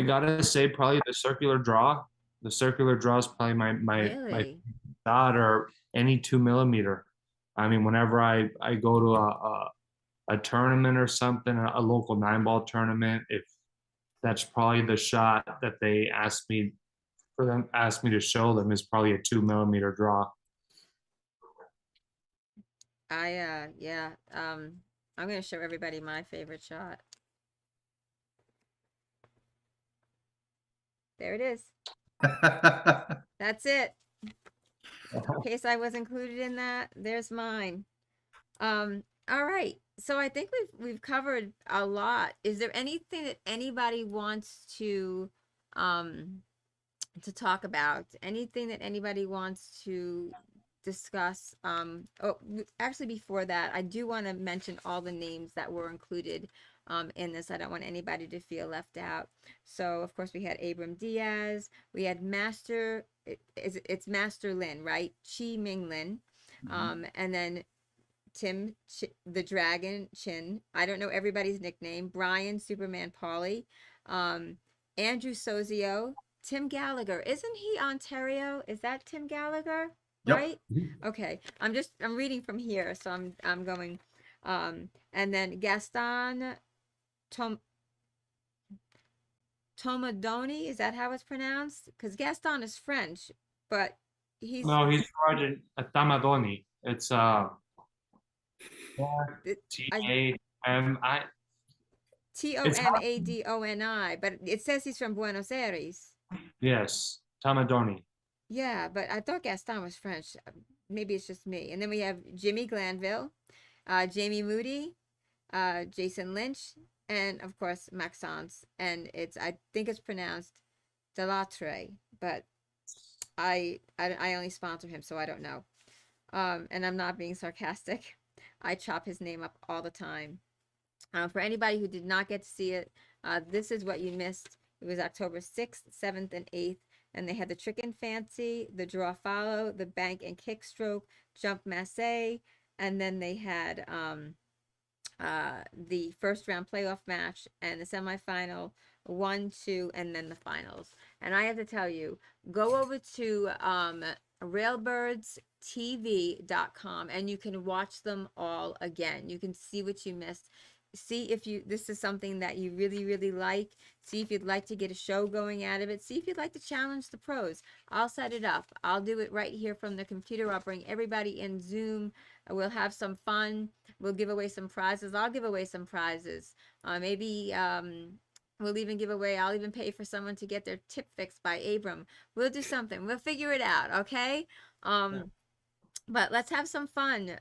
Speaker 3: gotta say probably the circular draw. The circular draw is probably my
Speaker 1: Really?
Speaker 3: shot, or any 2 millimeter. I mean, whenever I go to a tournament or something, a local 9-ball tournament, if that's probably the shot that they asked me to show them, is probably a 2 millimeter draw.
Speaker 1: Yeah. I'm gonna show everybody my favorite shot. There it is. That's it. In case I was included in that, there's mine. All right. So I think we've covered a lot. Is there anything that anybody wants to talk about? Anything that anybody wants to discuss? Actually, before that, I do want to mention all the names that were included in this. I don't want anybody to feel left out. So, of course, we had Abram Diaz. We had it's Master Lin, right? Chi Ming Lin. And then Tim the Dragon Chin. I don't know everybody's nickname. Brian Superman Pauley. Andrew Sozio. Tim Gallagher. Isn't he Ontario? Is that Tim Gallagher?
Speaker 2: Yep.
Speaker 1: Right? Okay. I'm reading from here, so I'm going. And then Gaston Tomadoni, is that how it's pronounced? Because Gaston is French, but he's
Speaker 3: No, he's right at Tamadoni. It's T-A-M-I.
Speaker 1: Tomadoni, but it says he's from Buenos Aires.
Speaker 3: Yes, Tamadoni.
Speaker 1: Yeah, but I thought Gaston was French. Maybe it's just me. And then we have Jimmy Glanville, Jamie Moody, Jason Lynch, and of course Maxence. And I think it's pronounced Delatre, but I only sponsor him, so I don't know. And I'm not being sarcastic. I chop his name up all the time. For anybody who did not get to see it, this is what you missed. It was October 6th, 7th, and 8th. And they had the Trick and Fancy, the Draw Follow, the Bank and Kickstroke, Jump Masse, and then they had the first round playoff match and the semifinal, 1, 2, and then the finals. And I have to tell you, go over to railbirdstv.com and you can watch them all again. You can see what you missed. See if this is something that you really, really like. See if you'd like to get a show going out of it. See if you'd like to challenge the pros. I'll set it up. I'll do it right here from the computer. I'll bring everybody in Zoom. We'll have some fun. We'll give away some prizes. I'll give away some prizes. Maybe we'll even I'll even pay for someone to get their tip fixed by Abram. We'll do something. We'll figure it out, okay? But let's have some fun.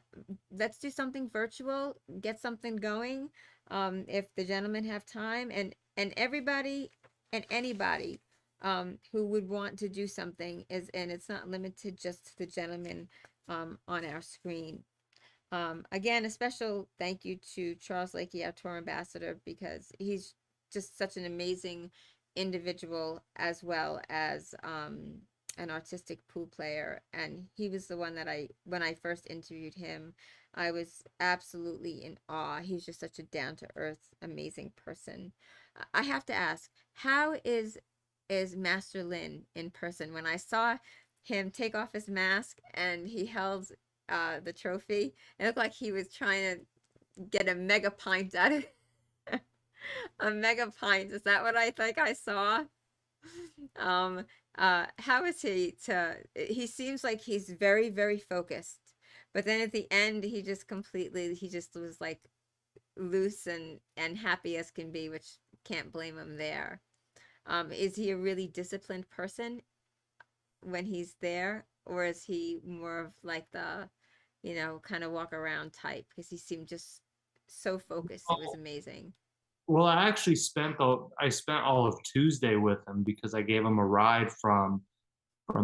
Speaker 1: Let's do something virtual. Get something going. If the gentlemen have time, and everybody and anybody who would want to do something and it's not limited just to the gentlemen on our screen. Again, a special thank you to Charles Lakey, our tour ambassador, because he's just such an amazing individual as well as an artistic pool player. And he was the one that when I first interviewed him, I was absolutely in awe. He's just such a down-to-earth, amazing person. I have to ask, how is Master Lin in person? When I saw him take off his mask and he held the trophy. It looked like he was trying to get a mega pint out of a mega pint. Is that what I think I saw? Um, how is he he seems like he's very, very focused, but then at the end, he just was like loose and happy as can be, which can't blame him there. Is he a really disciplined person when he's there, or is he more of like the, kind of walk around type? Because he seemed just so focused. It was amazing.
Speaker 3: Well, I spent all of Tuesday with him because I gave him a ride from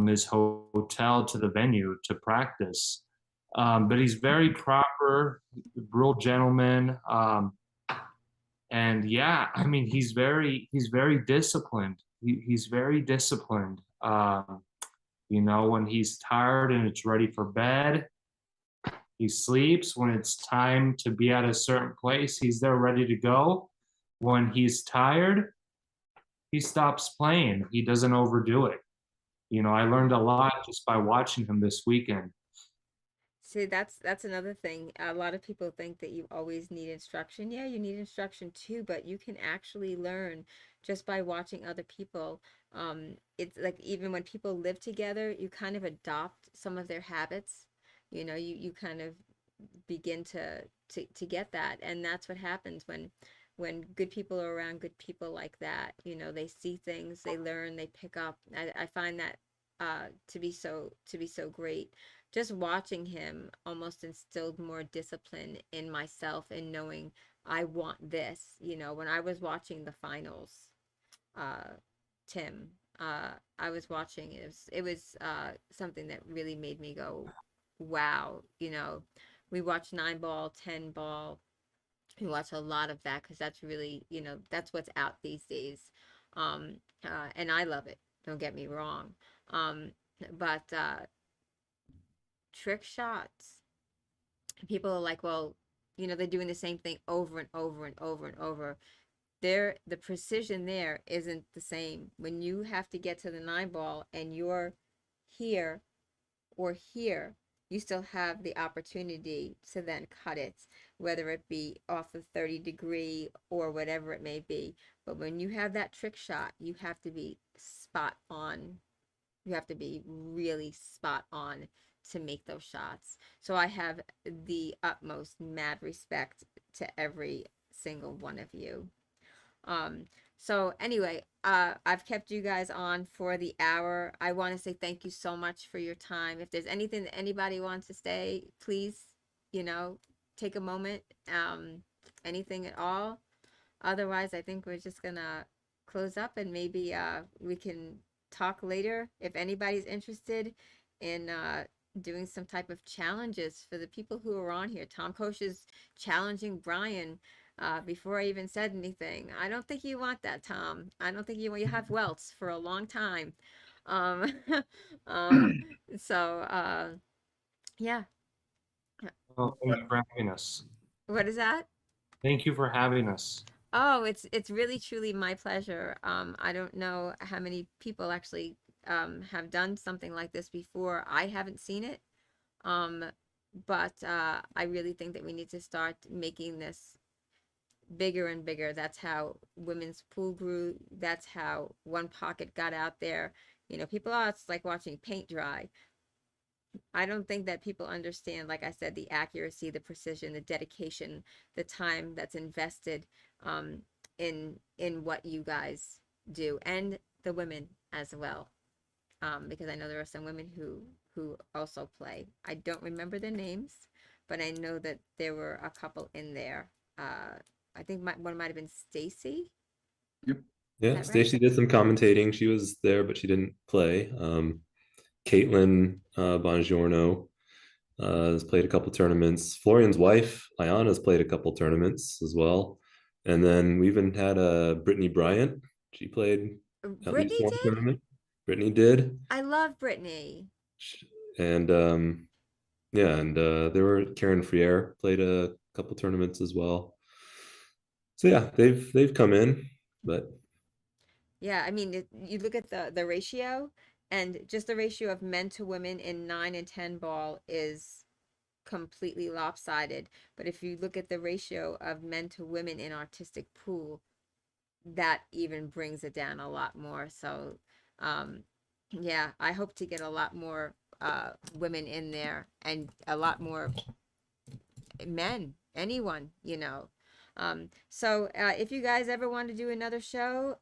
Speaker 3: his hotel to the venue to practice. But he's very proper, real gentleman. And yeah, I mean, he's very disciplined. He's very disciplined. When he's tired and it's ready for bed, he sleeps. When it's time to be at a certain place, he's there ready to go. When he's tired, he stops playing. He doesn't overdo it. I learned a lot just by watching him this weekend.
Speaker 1: See, that's another thing. A lot of people think that you always need instruction. Yeah, you need instruction too, but you can actually learn just by watching other people. It's like even when people live together, you kind of adopt some of their habits. You kind of begin to get that, and that's what happens when good people are around good people like that. They see things, they learn, they pick up. I find that to be so great. Just watching him almost instilled more discipline in myself and knowing I want this. When I was watching the finals, Tim, I was watching, it was something that really made me go, wow. We watch 9 ball, 10 ball. We watch a lot of that because that's really, that's what's out these days. And I love it, don't get me wrong. But trick shots, people are like, well, they're doing the same thing over and over and over and over. The precision there isn't the same. When you have to get to the 9 ball and you're here or here, you still have the opportunity to then cut it, whether it be off the 30-degree or whatever it may be. But when you have that trick shot, you have to be spot on. You have to be really spot on to make those shots. So I have the utmost mad respect to every single one of you. So anyway, I've kept you guys on for the hour. I want to say thank you so much for your time. If there's anything that anybody wants to say, please, take a moment, anything at all. Otherwise, I think we're just gonna close up, and maybe we can talk later if anybody's interested in doing some type of challenges for the people who are on here. Tom Koch is challenging Brian before I even said anything. I don't think you want that, Tom. I don't think you have welts for a long time. Um, so yeah.
Speaker 3: Well, thank you for having us.
Speaker 1: What is that?
Speaker 3: Thank you for having us.
Speaker 1: Oh, it's really truly my pleasure. I don't know how many people actually have done something like this before. I haven't seen it. But I really think that we need to start making this bigger and bigger. That's how women's pool grew. That's how One Pocket got out there. People are, it's like watching paint dry. I don't think that people understand, like I said, the accuracy, the precision, the dedication, the time that's invested in what you guys do, and the women as well. Because I know there are some women who also play. I don't remember their names, but I know that there were a couple in there. I think one might have been Stacy.
Speaker 2: Yep.
Speaker 4: Yeah,
Speaker 1: right?
Speaker 4: Stacy did some commentating. She was there, but she didn't play. Caitlin Bongiorno has played a couple tournaments. Florian's wife, Ayana, has played a couple tournaments as well. And then we even had Brittany Bryant. She played at least
Speaker 1: Brittany
Speaker 4: one
Speaker 1: did?
Speaker 4: tournament. Brittany did.
Speaker 1: I love Brittany.
Speaker 4: And yeah, and there were Karen Friere played a couple tournaments as well. So yeah, they've come in, but
Speaker 1: Yeah, I mean, you look at the ratio, and just the ratio of men to women in 9 and 10 ball is completely lopsided. But if you look at the ratio of men to women in artistic pool, that even brings it down a lot more. So, yeah, I hope to get a lot more women in there and a lot more men, anyone, so if you guys ever want to do another show,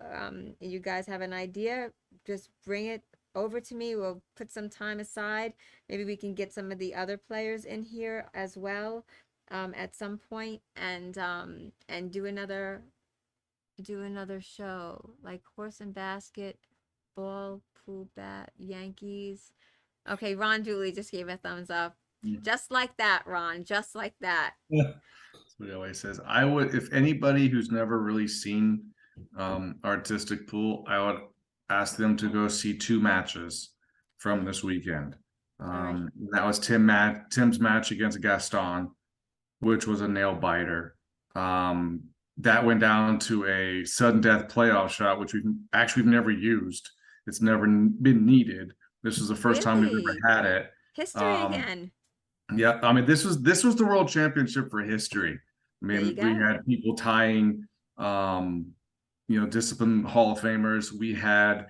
Speaker 1: you guys have an idea, just bring it over to me. We'll put some time aside. Maybe we can get some of the other players in here as well, at some point, and do another show like horse and basket, ball, pool, bat, Yankees. Okay, Ron Dooley just gave a thumbs up. Just like that, Ron. Just like that.
Speaker 2: That's what he always says. I would, if anybody who's never really seen artistic pool, I would ask them to go see two matches from this weekend.
Speaker 1: right.
Speaker 2: That was Tim's match against Gaston, which was a nail biter. That went down to a sudden death playoff shot, which we've never used. It's never been needed. This is the first time we've
Speaker 1: Really?
Speaker 2: ever had it.
Speaker 1: History again.
Speaker 2: Yeah, I mean this was the World Championship for history. I
Speaker 1: There you
Speaker 2: mean, we
Speaker 1: go.
Speaker 2: had people tying discipline Hall of Famers. We had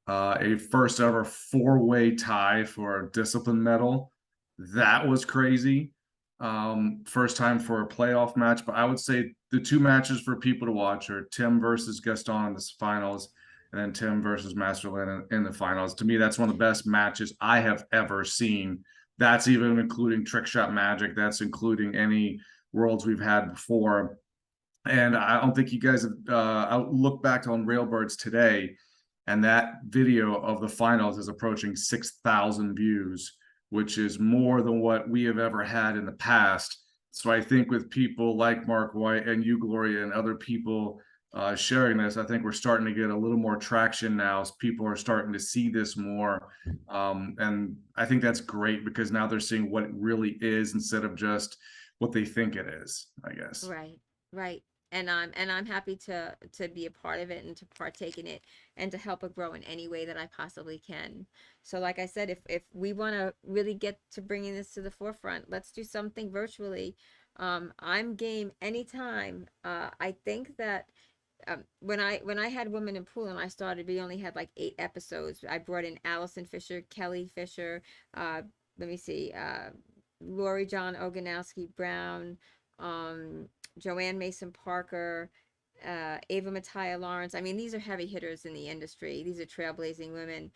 Speaker 2: a first ever four-way tie for a discipline medal. That was crazy. First time for a playoff match, but I would say the two matches for people to watch are Tim versus Gaston in the finals, and then Tim versus Masterland in the finals. To me, that's one of the best matches I have ever seen. That's even including Trick Shot Magic. That's including any worlds we've had before. And I don't think you guys have. I look back on Railbirds today, and that video of the finals is approaching 6,000 views, which is more than what we have ever had in the past. So I think with people like Mark White and you, Gloria, and other people sharing this, I think we're starting to get a little more traction now. As people are starting to see this more, and I think that's great because now they're seeing what it really is instead of just what they think it is, I guess.
Speaker 1: Right. Right. And I'm happy to be a part of it and to partake in it and to help it grow in any way that I possibly can. So like I said, if we want to really get to bringing this to the forefront, let's do something virtually. I'm game anytime. I think that when I had Women in Pool and I started, we only had like 8 episodes. I brought in Allison Fisher, Kelly Fisher, let me see, Lori John Oganowski Brown, Joanne Mason Parker, Ava Mattia Lawrence. I mean, these are heavy hitters in the industry. These are trailblazing women.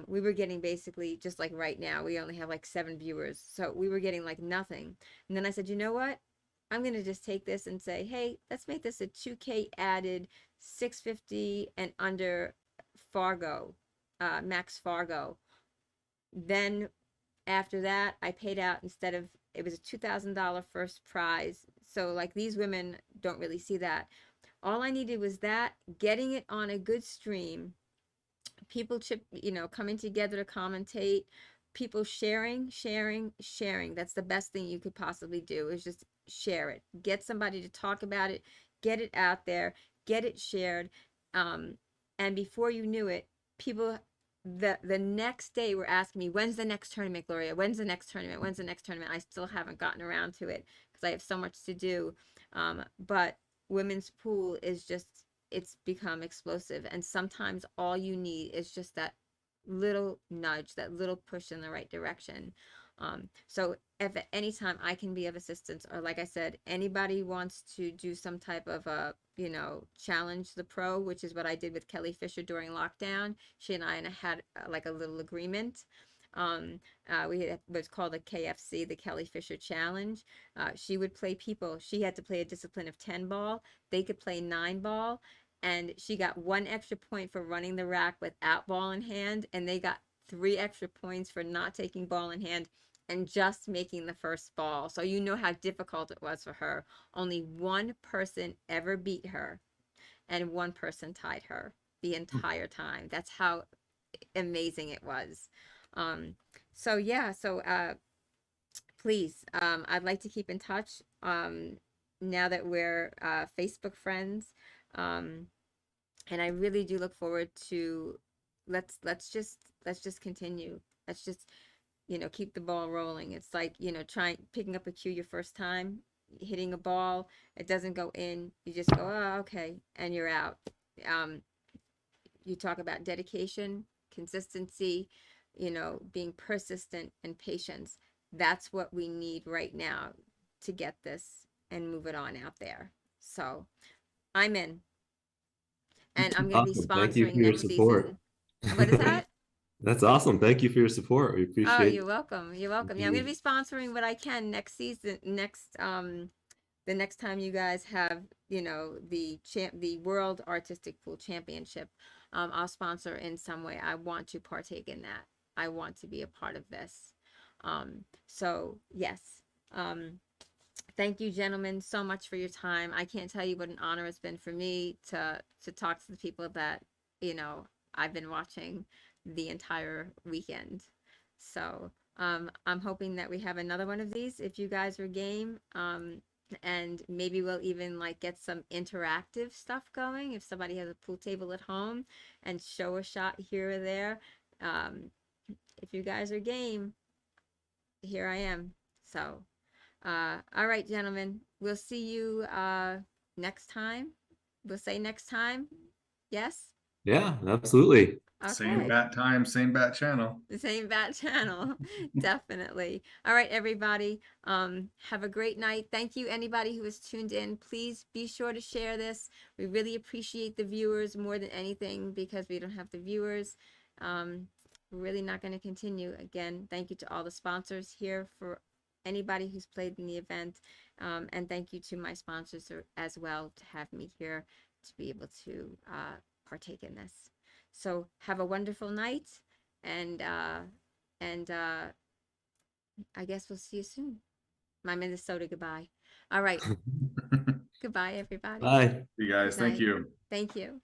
Speaker 1: We were getting basically just like right now, we only have like 7 viewers. So we were getting like nothing. And then I said, you know what? I'm going to just take this and say, hey, let's make this a 2K added 650 and under Fargo, Max Fargo. Then after that, I paid out instead of, it was a $2,000 first prize. So like these women don't really see that. All I needed was that, getting it on a good stream, people coming together to commentate, people sharing. That's the best thing you could possibly do, is just share it. Get somebody to talk about it, get it out there, get it shared. And before you knew it, people the next day were asking me, when's the next tournament, Gloria? When's the next tournament? When's the next tournament? I still haven't gotten around to it because I have so much to do. But women's pool is just, it's become explosive. And sometimes all you need is just that little nudge, that little push in the right direction. So if at any time I can be of assistance, or like I said, anybody wants to do some type of a, challenge the pro, which is what I did with Kelly Fisher during lockdown. She and I had like a little agreement. We had what's called a KFC, the Kelly Fisher Challenge. She would play people. She had to play a discipline of 10 ball. They could play 9 ball. And she got 1 extra point for running the rack without ball in hand. And they got 3 extra points for not taking ball in hand and just making the first ball. So you know how difficult it was for her. Only 1 person ever beat her, and 1 person tied her the entire time. That's how amazing it was. So yeah, so please, I'd like to keep in touch now that we're Facebook friends. And I really do look forward to, let's just continue. Let's just, keep the ball rolling. It's like, picking up a cue your first time, hitting a ball, it doesn't go in, you just go, oh, okay, and you're out. You talk about dedication, consistency, being persistent and patience. That's what we need right now to get this and move it on out there. So I'm in. And I'm going to be
Speaker 4: Awesome. Thank you
Speaker 1: sponsoring
Speaker 4: for your
Speaker 1: next
Speaker 4: support.
Speaker 1: season. What is that?
Speaker 4: That's awesome. Thank you for your support. We
Speaker 1: Oh,
Speaker 4: appreciate
Speaker 1: you're welcome. You're welcome. Yeah, I'm going to be sponsoring what I can next season, the next time you guys have, the World Artistic Pool Championship. I'll sponsor in some way. I want to partake in that. I want to be a part of this. So yes. Thank you, gentlemen, so much for your time. I can't tell you what an honor it's been for me to talk to the people that, I've been watching the entire weekend. So I'm hoping that we have another one of these if you guys are game. And maybe we'll even like get some interactive stuff going if somebody has a pool table at home and show a shot here or there. If you guys are game, here I am. So all right, gentlemen, we'll see you next time. We'll say next time. Yes?
Speaker 4: Yeah, absolutely.
Speaker 2: Same
Speaker 1: Okay.
Speaker 2: bat time, same bat channel.
Speaker 1: The same bat channel. Definitely. All right, everybody. Have a great night. Thank you, anybody who has tuned in. Please be sure to share this. We really appreciate the viewers more than anything because we don't have the viewers. We're really not going to continue. Again, thank you to all the sponsors here for anybody who's played in the event. And thank you to my sponsors as well to have me here to be able to partake in this. So have a wonderful night, and I guess we'll see you soon. My Minnesota goodbye. All right. Goodbye, everybody.
Speaker 4: Bye.
Speaker 2: You guys,
Speaker 1: Good
Speaker 2: thank
Speaker 1: night.
Speaker 2: you.
Speaker 1: Thank you.